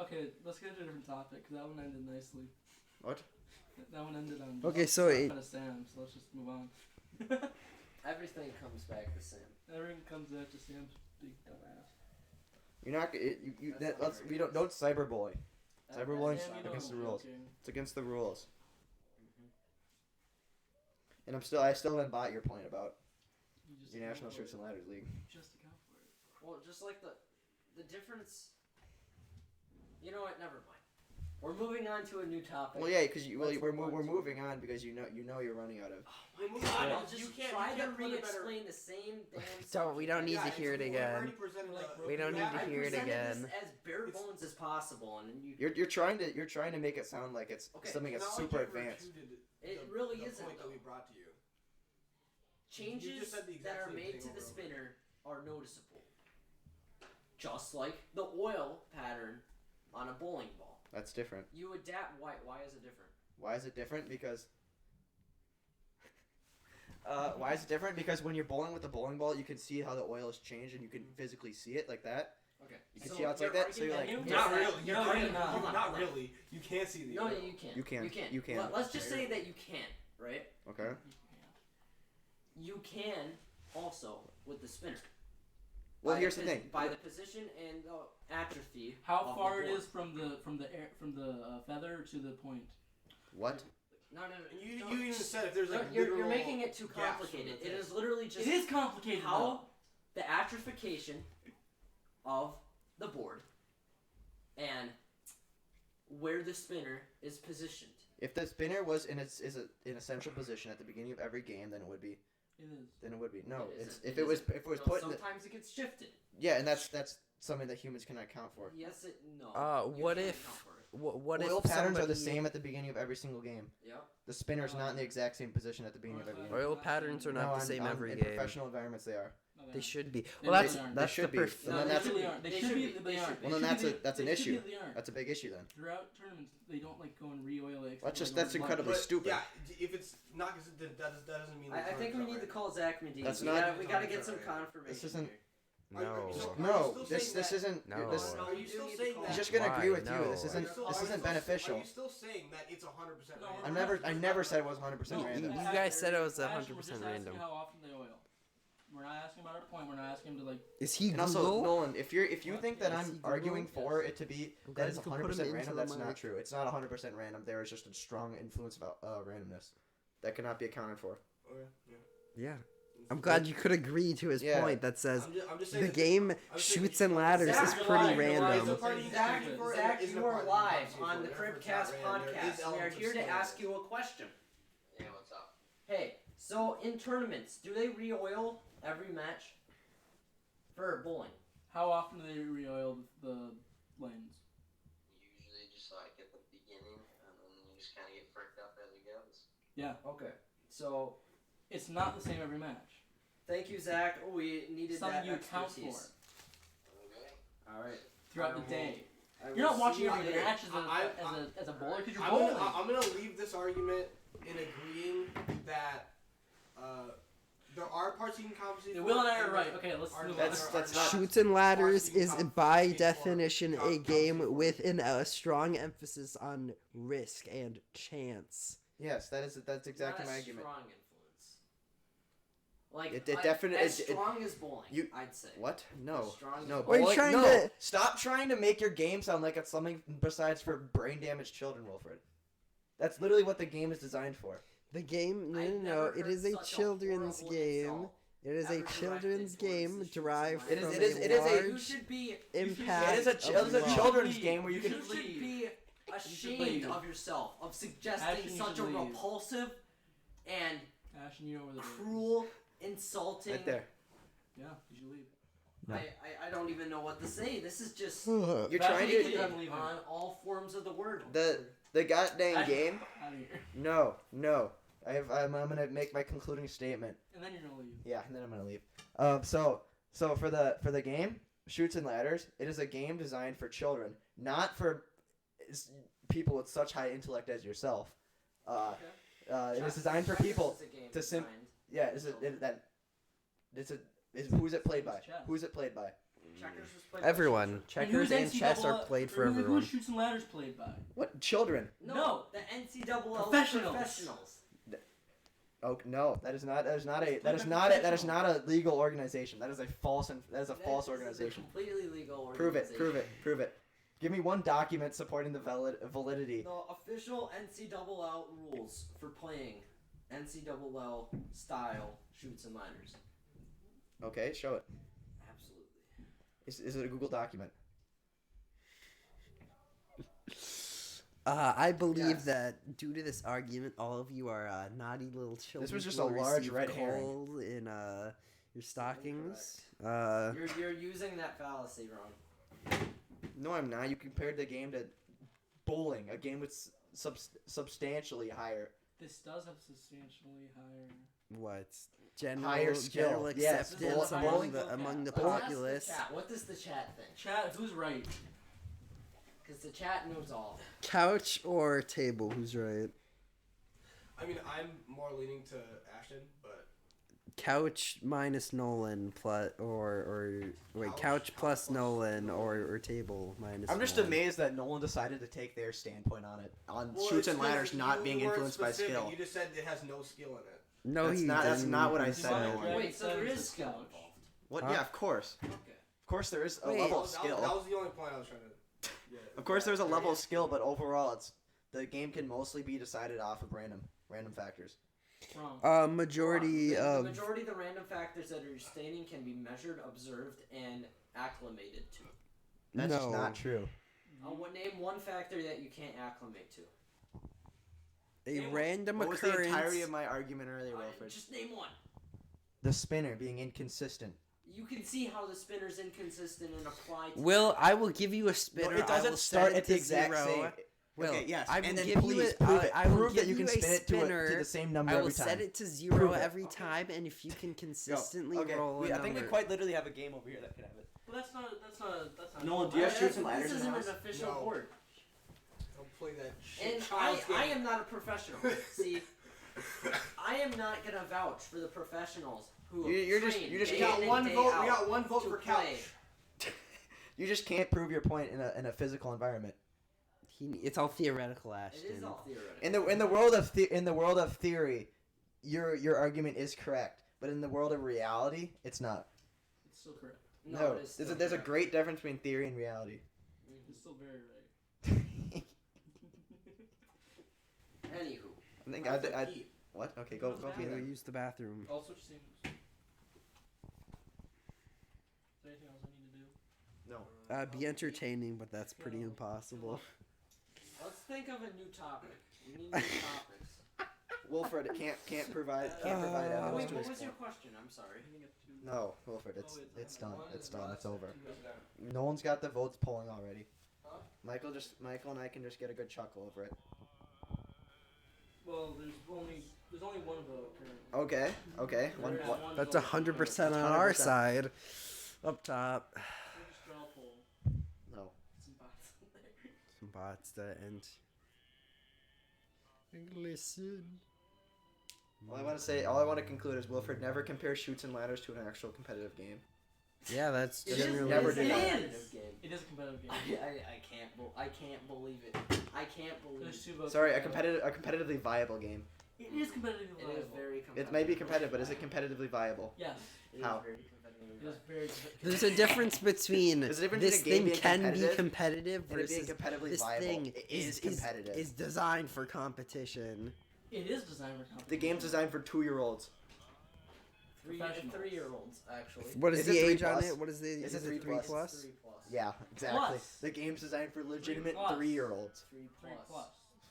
Okay, let's get to a different topic. 'Cause that one ended nicely. What? That one ended on. Okay, just so stuff it- out of Sam. So let's just move on. Everything comes back the same. Everything comes back to Sam's big dumbass. You're not. Don't cyberbully. Cyberbullying's Sam, you know against the I'm rules. joking. It's against the rules. And I still haven't bought your point about You just the account National for Shoots it. and Ladders League. Just account for it. Well, just like the difference. You know what? Never mind. We're moving on to a new topic. Well, yeah, because Let's we're move on to- moving on because you know you're running out of. Oh my Yeah. God! Yeah. I'll just You can't- try you to can't put it better- re-explain the same damn. Don't we don't need Yeah, to it's- hear it we've already again. presented the- We don't need to I hear it presented again. This as bare bones as possible, and you. You're trying to make it sound like it's Okay, something that's Not super like you advanced. refuted It the- really the isn't, point that though. we brought to you. You Changes just said the exact that are same made thing to over the and over. spinner are noticeable. Just like the oil pattern on a bowling ball. That's different. You adapt. Why is it different? Why is it different? Because. Why is it different? Because when you're bowling with a bowling ball, you can see how the oil has changed, and you can physically see it like that. Okay. You can see how it's like that. So you're like, argument- Not Yeah. really. You No, can't. you're not. You- Hold on, not hold on. really. You can't see the. No, oil. you can't. You can. You can. You can. Let's just say that you can, right? okay. You can also with the spinner. Well, By here's the pos- thing. By the position and the atrophy. How of far the it board. is from the feather to the point. What? No. You even said if there's like you're literal making it too gaps complicated. in the It thing. is literally just It is complicated. how the atrophication of the board and where the spinner is positioned. If the spinner was in an essential position at the beginning of every game, then it would be. It is. Then it would be. No, It it's isn't. if it was No, put in the, sometimes it gets shifted. yeah, and that's something that humans cannot account for. Yes, no. you What can't if- account for it. What Oil if patterns are the somebody- same at the beginning of every single game. Yep. The spinner's not in the exact same position at the beginning of every game. Oil patterns are No, not the same every in game. professional environments they are. No, They should be. They Well, really aren't. that's They should the be. perf- And then They that's really a, aren't. They they should should be, be. but They they should aren't. be. well, They then should be- that's an they should be, issue. but they aren't. That's a big issue then. Throughout tournaments, they don't like go and re-oil it. That's just except that's for, like, incredibly But, stupid. Yeah, if it's not, that doesn't mean. I think we need to call Zach Medina. That's we not- gotta, we gotta get some confirmation. This isn't- here. No. No, this isn't. No. This, Are you still need to saying call- that? he's just gonna agree with Why? you. No. This isn't. Are This you isn't still- beneficial. Are you still saying that it's 100% No, random? I never said it was 100% No, random. You Ash- guys said it was Ash, 100% we're just random. asking how often they oil. We're not asking about our point. We're not asking him to like. Is he And also, Google? Nolan, if you think that Is I'm he arguing Google? for it to be I'm that glad it's you could put 100% him random, into the that's not mic. true. It's not 100% random. There is just a strong influence of randomness that cannot be accounted for. Okay, yeah. Yeah. I'm glad you could agree to his Yeah. point that says I'm just saying the that game I'm saying shoots that- and ladders Zach, is you're pretty lying, you're lying. random. The party Zach, isn't a Zach, party you are party live party on the whatever, Cribcast it's not random. There is podcast. We are elements of here to skill. ask you a question. Yeah, what's up? Hey, so in tournaments, do they re-oil every match for bowling? How often do they re-oil the lanes? Usually just like at the beginning, and then you just kind of get perked up as it goes. Okay, so It's not the same every match. thank you, Zach. Oh, we needed Something that you account for expertise. Okay. All right. throughout I the will- day. I You're will not watching see every you match as I- a bowler because you're I'm bowling. gonna leave this argument in agreeing that there are parts you can compensate Yeah, for. Will and I are and right. there Okay, let's are- move there on. That's are not- Shoots and ladders is Varsity by compensate for- definition a compensate game for- with a strong emphasis on risk and chance. Yes, that's exactly Not my a argument. strong influence. Like It like, definitely- as it- strong as bowling. you- I'd say. What? No. Strong No. as What are you bowling- trying no. to- Stop trying to make your game sound like it's something besides for brain damaged children, Wilfred. That's literally what the game is designed for. The game, no, I've no, never it heard is a such children's horrible game. insult It is a ever children's directed towards game the Shoots derived and It is- from it is- it is a- You large should be impact. It is a of it's a love. children's leave. game where you You can. should be ashamed leave. of yourself of suggesting Ashton, you such a should leave. repulsive and Ashton, you know where the door is. cruel, insulting. Right there. Yeah, you should leave. I don't even know what to say. This is just You're That's trying what to. you- I'm leaving. on all forms of the word. The goddamn Ashton, game. Out of here. No. I'm gonna make my concluding statement. And then you're gonna leave. Yeah, and then I'm gonna leave. So for the game, Shoots and Ladders, it is a game designed for children, not for people with such high intellect as yourself. It is designed for people. This is a game to sim- designed Yeah, for is it children. that? Who's it played by? It's chess. Who's it played by? Checkers was played by Everyone. And Checkers who's and chess are NCAA played for who- everyone. Who's Shoots and Ladders played by? What children? children. No. The NCAA Professionals. professionals. Oh no, that is not It's a professional. legal organization. That is a false That false is a organization. completely legal Prove organization. it. Prove it. Give me one document supporting the validity. The official NCAA rules for playing NCAA style shoots and ladders. Okay, show it. Absolutely. Is it a Google document? I believe Yes. that due to this argument, all of you are naughty little children. was just who a will large receive red herring. coal in your stockings. You're using that fallacy wrong. No, I'm not. You compared the game to bowling, a game with substantially higher. This does have substantially higher. What general Higher skill. general Yes, acceptance bowling- among the But Ask populace? the chat. What does the chat think? Chat, who's right? Because the chat knows all. Couch or table? Who's right? I mean, I'm more leaning to Ashton, but Couch minus Nolan plus or wait, Couch couch plus plus Nolan or table minus. I'm just Nolan. amazed that Nolan decided to take their standpoint on it, on Well, Shoots it's and 'cause Ladders not you being weren't influenced by specific. skill. You just said it has no skill in it. No, That's he not- that's didn't. not what I He said, said no. it. Wait, so there Seven's is a skill couch. involved. What? Huh? Yeah, of course. Okay. Of course, there is a Wait. level of That skill. was the only point I was trying to. Yeah, Of course, there's a level of skill, but overall, it's the game can mostly be decided off of random factors. Wrong. Majority the of majority of the random factors that are staining can be measured, observed, and acclimated to. That's no. not true. Name one factor that you can't acclimate to. A random What was the occurrence. entirety of my argument earlier, Wilfred? Just name one. The spinner being inconsistent. You can see how the spinner's inconsistent and apply to. Will, I will give you a spinner. No, it I doesn't will start set it at the to exact 0. same. Will, Okay, yes, I will and then give please you a, prove it. I will Prove that give you can a spin it to spinner. the same number I will every time. set it to 0 Prove it. every time, and if you can consistently okay. roll a I think we number. quite literally have a game over here that can have it. Well, that's not. Nolan, do you have This shoots and ladders in isn't the an house? official No. board. Don't play that shit. And child's I game. am not a professional. See, I am not gonna vouch for the professionals who You're just- train you just day We got in and one day vote. out We got one vote to for play. couch. You just can't prove your point in a physical environment. It's all theoretical, It Ashton. is all theoretical. In the world of theory, your argument is correct, but in the world of reality, it's not. It's still correct. No, it is there's still there's a correct. great difference between theory and reality. It's still very right. Anywho, I think That's I the key. what? Okay, go Yeah, Peter. use the bathroom. I'll switch teams. Is there anything else I need to do? No. Be entertaining, but that's pretty impossible. let's think of a new topic. We need new topics. Wilfred can't provide evidence Wait, to what his was your point. question? I'm sorry. I think it's two. No, Wilfred, Oh, it's done. one It's is done. last It's over. two is- No one's got the votes polling already. Huh? Michael and I can just get a good chuckle over it. Well, there's only one vote currently. Okay. One. There is What? one That's vote. 100% on our 100%. side. Up top. We'll just draw a poll. No. Some bots in there. Some bots that end. Listen. All I want to conclude is Wilfred never compares shoots and ladders to an actual competitive game. Yeah, that's It is, generally never it did is that. a competitive game. It is a competitive game. I can't believe it. I can't believe There's it. two votes. Sorry, for a that. competitively viable game. It is competitively It is viable. very competitive. It may be competitive, but is it competitively viable? Yes, It is How? very competitive. it is very. competitive. There's a difference between There's a difference this between a game thing being can be competitive competitive and it being versus competitively this viable. thing It is competitive. is designed for competition. It is designed for competition. The game's designed for 2-year-olds. Professionals. 3-year-olds actually. What is Is the it 3 age on plus? it? What is the? Is it it 3 3 plus? plus? 3 plus. Yeah, exactly. Plus. The game's designed for legitimate plus. 3-year-olds. 3 3 plus. plus.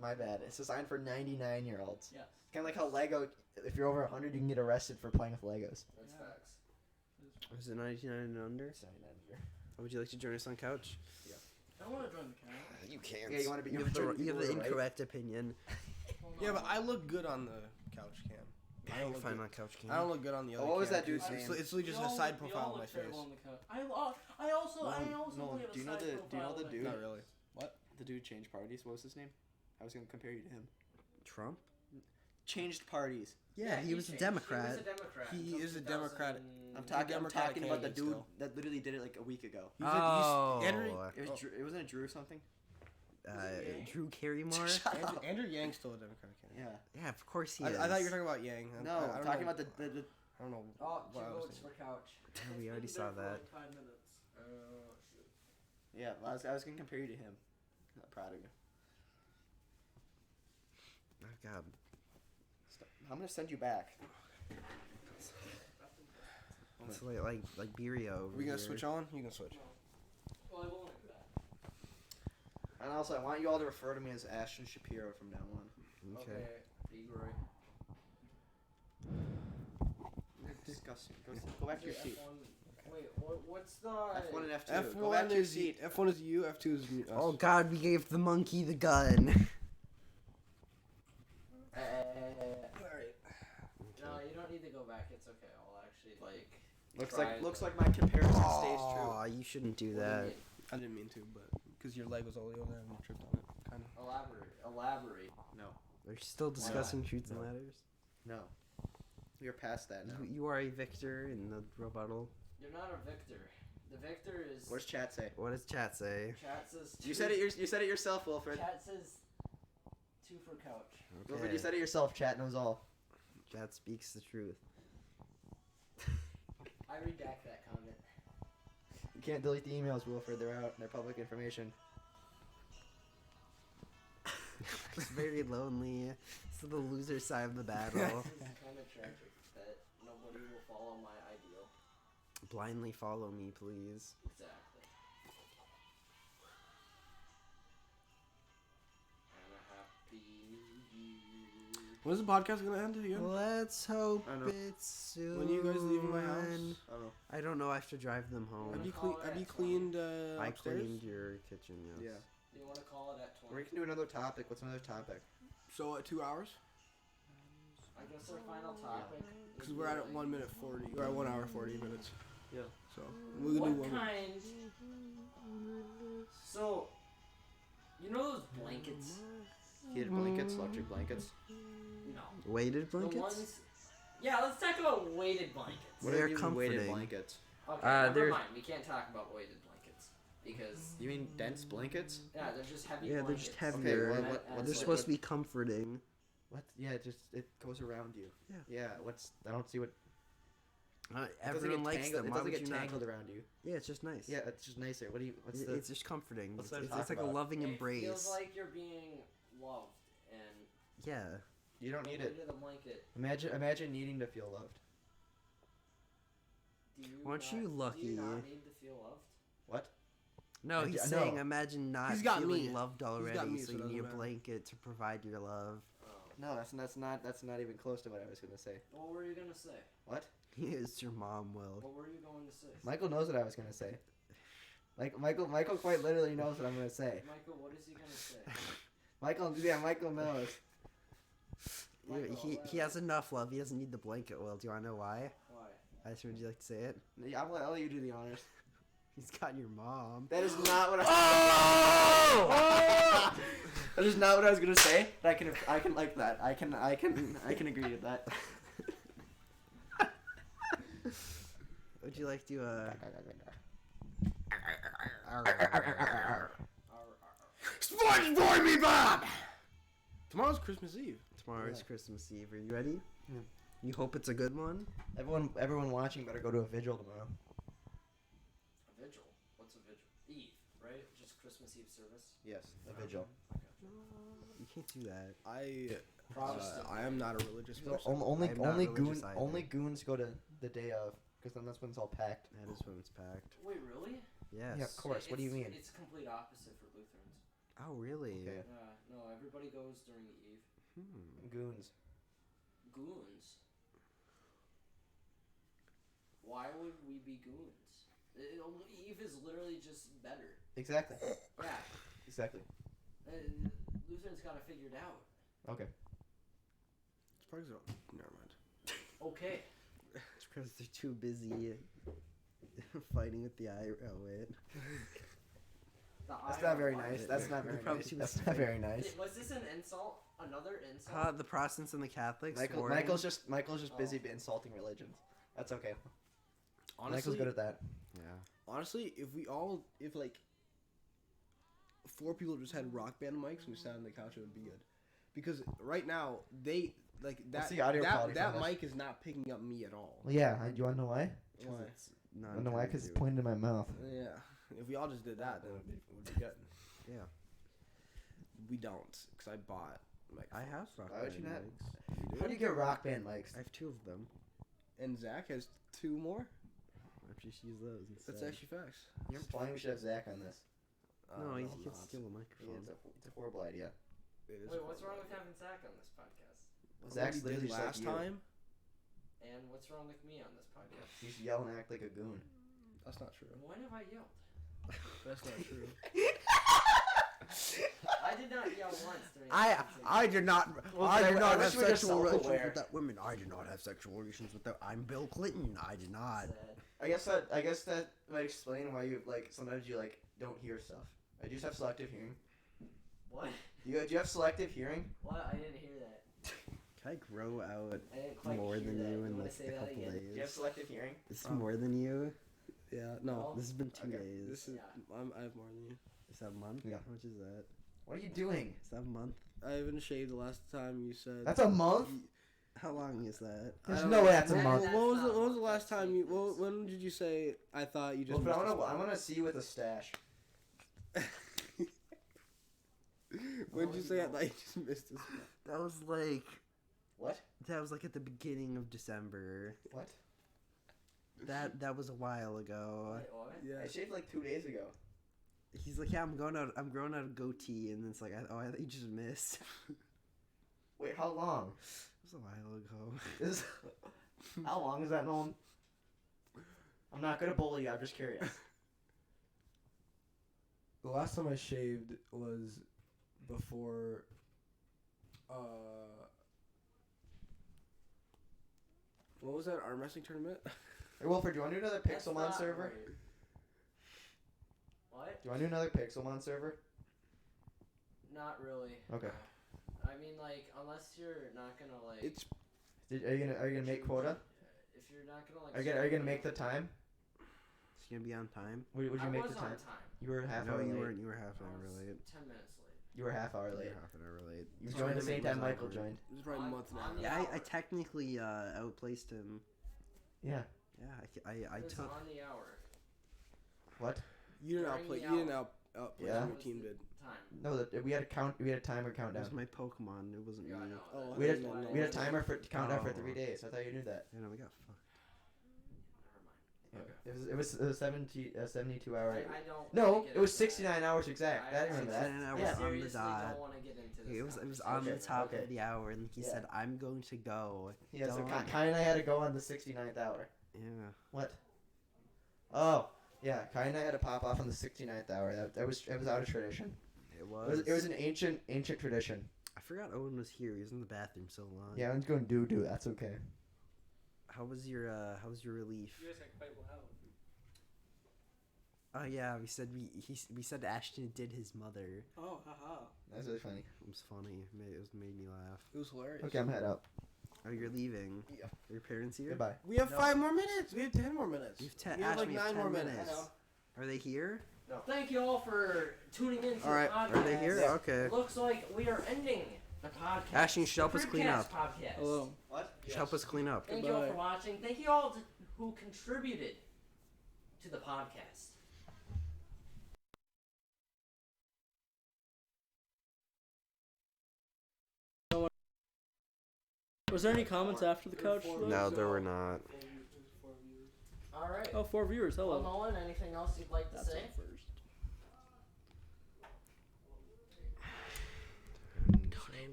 My bad. It's designed for 99-year-olds. Yes. Kind of like how Lego, if you're over 100, you can get arrested for playing with Legos. That's Yeah. facts. Is it 99 and under? It's 99 here. Would you like to join us on couch? I don't want to join the count. You can't. Yeah, you want to be. You have the incorrect opinion. Well, Yeah, no. but I look good on the couch cam. I don't look Fine good. on couch cam. I don't look good on the other. Oh, what was cam, that dude's 'cause name? It's literally just We a all side look- we profile all of my look terrible face. on the couch. I also look at a do you know side the profile of my dude? Not really. The dude changed parties. What was his name? I was gonna compare you to him. Trump? Changed parties. Yeah, he was a changed. Democrat. He was a Democrat. He until is a Democrat. 2000. I'm He's a talking Democratic about the candidate dude still. that literally did it like a week ago. Oh. Andrew, It was it wasn't it Drew something? Drew Carrymore? Andrew Yang's still a Democratic candidate. Yeah. Yeah, of course he I is. thought you were talking about Yang. No, I I'm don't talking know. about the I don't know. Oh, what I 2 was votes for thinking. couch. Yeah, we already saw that. 5 minutes. yeah. I was gonna compare you to him. I'm proud of you. Oh, God. I'm gonna send you back. It's like Beerio over Are we gonna here. switch on? You can switch. Well, I won't do that. And also, I want you all to refer to me as Ashton Shapiro from now on. Okay. Big Roy. Disgusting. Go back to your seat. Wait, what's the? F1 and F2. F1 Go back to your is seat. F1 is you. F2 is me. Oh, God, we gave the monkey the gun. Alright. No, you don't need to go back. It's okay. I'll actually Looks like my comparison stays true. Aw, you shouldn't do What do you that. mean? I didn't mean to, but because your leg was all over there and you tripped on it, kind of. Elaborate. We're still discussing shoots and No. ladders. No. We're past that now. You are a victor in the rebuttal. You're not a victor. The victor is. What does chat say? What does chat say? Chat says. You said it. You said it yourself, Wilfred. Chat says 2 for couch. Wilfred, you said it yourself. Chat knows all. Chat speaks the truth. I redact that comment. You can't delete the emails, Wilfred. They're out. They're public information. It's very lonely. It's the loser side of the battle. It's kind of tragic that nobody will follow my ideal. Blindly follow me, please. Exactly. And a happy new year. When's the podcast gonna end again? Let's hope I know. it's soon. When are you guys leaving my house? I don't know. I don't know. I have to drive them home. Have you, Call it have you at cleaned I upstairs? cleaned your kitchen, yes. Yeah. Do you want to call it at We 20? can do another topic. What's another topic? So at 2 hours? I guess our final topic. Because would we're be at like, 1 minute 40. We're at 1 hour 40 minutes. Yeah. So we can do What one. kind? So, you know those blankets? Heated blankets, electric blankets. No. Weighted The blankets? ones. Yeah, let's talk about weighted blankets. What They're are even weighted comforting. blankets? Okay, they're- never mind. We can't talk about weighted blankets because You mean dense blankets? yeah, they're just heavy. Yeah, they're blankets. just heavier. well, And- what- and They're what's so- supposed to be comforting. What? Yeah, it goes around you. Yeah. Yeah. What's? I don't see what. Uh, It doesn't everyone get likes tangled, them. It Why doesn't would get you not? tangled around you. Yeah, it's just nice. Yeah, it's just nicer. What do you? What's the? It's just comforting. What's It's, there to it's talk like a about? loving It embrace. feels like you're being loved and Yeah. You don't the need weight it. of the blanket. Imagine needing to feel loved. Do you Aren't not, you Do lucky? you not need to feel loved? What? No, I he's d- saying no. imagine not He's got feeling me. loved already, got me, so so you it doesn't need a matter. blanket to provide your love. Oh. No, that's not even close to what I was gonna say. What were you gonna say? What? Yes, your mom will. What were you going to say? Michael knows what I was gonna say. Like Michael quite literally knows what I'm gonna say. Michael, what is he gonna say? Michael knows. He has enough love. He doesn't need the blanket oil. Do you want to know why? Why? Aisha, would you like to say it? Yeah, I'll let you do the honors. He's got your mom. That is not what I. Oh! That is not what I was gonna say. But I can like that. I can agree with that. Would you like to SpongeBob me Bob! Tomorrow's Christmas Eve. Tomorrow's Yeah. Christmas Eve. Are you ready? Yeah. You hope it's a good one? Everyone watching better go to a vigil tomorrow. A vigil? What's a vigil? Eve, right? Just Christmas Eve service? Yes, a vigil. You can't do that. I am not a religious So person. only I'm not religious either. only goons go to the day of, because then that's when it's all packed. That is when it's packed. Wait, really? Yes. Yeah, of course. What do you mean? It's complete opposite for Lutherans. Oh, really? Okay. Yeah, no, everybody goes during the Eve. Goons. Goons. Why would we be goons? Eve is literally just better. Exactly. Yeah. Exactly. Lutherans got it figured out. Okay. It's probably so. Never mind. Okay. It's because they're too busy fighting with the eye. Oh, wait. That's not very nice. That's not very Probably nice. too That's much not very nice. Was this an insult? Another insult? The Protestants and the Catholics. Michael's just busy Oh. insulting religions. That's okay. Honestly, Michael's good at that. Yeah. honestly, if like 4 people just had rock band mics and we sat on the couch, it would be good. Because right now they like What's that the audio quality that from this? mic is not picking up me at all. Well, yeah. Do you want to know why? Why? I don't know why, because it's pointed in my mouth. Yeah. If we all just did that, then it would be good. Yeah. We don't, because I bought. I have rock Why would band you not? mics. How do you get rock band mics? I have 2 of them. And Zach has 2 more. I'll just use those instead. That's actually facts. You're implying we should have Zach on this. No, he I'm can not. steal a Yeah, microphone. it's a horrible idea. It is Wait, what's horrible. wrong with having Zach on this podcast? Zach's What we literally did just like last you. time. And what's wrong with me on this podcast? You should yell and act like a goon. That's not true. When have I yelled? That's not true. I did not yell once during I did not. Well, I I did not wish have we were sexual relations self-aware. with that woman. I did not have sexual relations with that. I'm Bill Clinton. I did not. I guess that might explain why you sometimes you don't hear stuff. Do you just have selective hearing? What? Do you have selective hearing? What? I didn't hear that. Can I grow out I didn't quite more hear than that. you in wanna like say a that couple again? Do you have days? selective hearing? This is more than you. Yeah. No. This has been 2 Okay. days. This is. Yeah. I have more than you. Is that a month? Yeah. How much is that? What are you doing? Is that a month? I haven't shaved the last time you said. That's a month? How long is that? I There's don't no know. way that's a That- month. that's What was not when was the month, last that's time you? weakness. When did you say? I thought you just. Well, but missed the I spot? want to see you with a stash. When did you say I just missed this? That was like What? at the beginning of December. What? That was a while ago. Wait, what? Yeah. I shaved like 2 days ago. He's like, yeah, I'm growing out a goatee, and it's like, I thought you just missed. Wait, how long? It was a while ago. Is how long is that, Nolan? I'm not gonna bully you. I'm just curious. The last time I shaved was before. What was that arm wrestling tournament? Hey, Wilford, do you want to do another That's Pixelmon not server? right. What? Do you want to do another Pixelmon server? Not really. Okay. I mean, like, unless you're not gonna like. It's Are you gonna make quota? If you're not gonna like. Are you gonna make the time? It's gonna be on time. Would you I make was the on time? time. You were half No, hour you late. weren't. You were half an I hour was late. 10 minutes late. You were half hour You late. were half an hour late. You The joined the same tournament time was Michael over. joined. it was probably a month and a half. On the Yeah, I hour. technically outplaced him. Yeah. Yeah, I It was took. on the hour. What? You didn't During outplay. the You didn't hour. outplay. Yeah. Your team did. Time. No, we had a count. We had a timer It countdown. was my Pokemon. It wasn't Yeah, I me. know. Oh, We had I didn't know. we had a timer for countdown for Oh. 3 days. I thought you knew that. Yeah, no, we got fucked. Never mind. Yeah. It was 72 hour. I don't. No, wanna get it was into that. 69 hours exact. I remember that. 69 hours Yeah. on the Seriously, dot. don't want to get into this. It was on the conversation. top okay. of the hour, and he Yeah. said, "I'm going to go." Yeah, so Don't. Kai and I had to go on the 69th hour. Yeah. What? Oh, yeah. Kai and I had to pop off on the 69th hour. That was out of tradition. It was. It was an ancient tradition. I forgot Owen was here. He was in the bathroom so long. Yeah, I'm going doo. That's okay. How was your relief? You guys got quite loud. Oh yeah, we said Ashton did his mother. Oh, haha. That's really funny. It was funny. Made me laugh. It was hilarious. Okay, I'm head up. Oh, you're leaving. Yeah. Are your parents here? Goodbye. We have 5 more minutes. We have 10 more minutes. We have 10. We have Ash, like we have 9 10 more minutes. minutes. Are they here? Thank you all for tuning in to All right. the podcast. Are they here? Yeah. Okay. It looks like we are ending the podcast. Ashton, you should help The us clean Cribcast up. Podcast. Hello. What? You should help us clean up. Thank you all Goodbye. for watching. Thank you all who contributed to the podcast. Was there any comments after the couch? though? No, there were not. All right. Oh, 4 viewers. Well, Hello. Nolan, anything else you'd like to That's say? on first.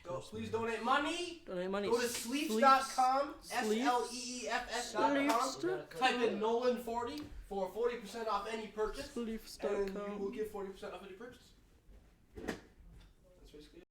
Go, please donate money. Donate money. Go to sleeps.com. Sleeps. SLEEFS.com. Sleeps. Type in Nolan40 for 40% off any purchase. And you Sleeps.com. will get 40% off any purchase.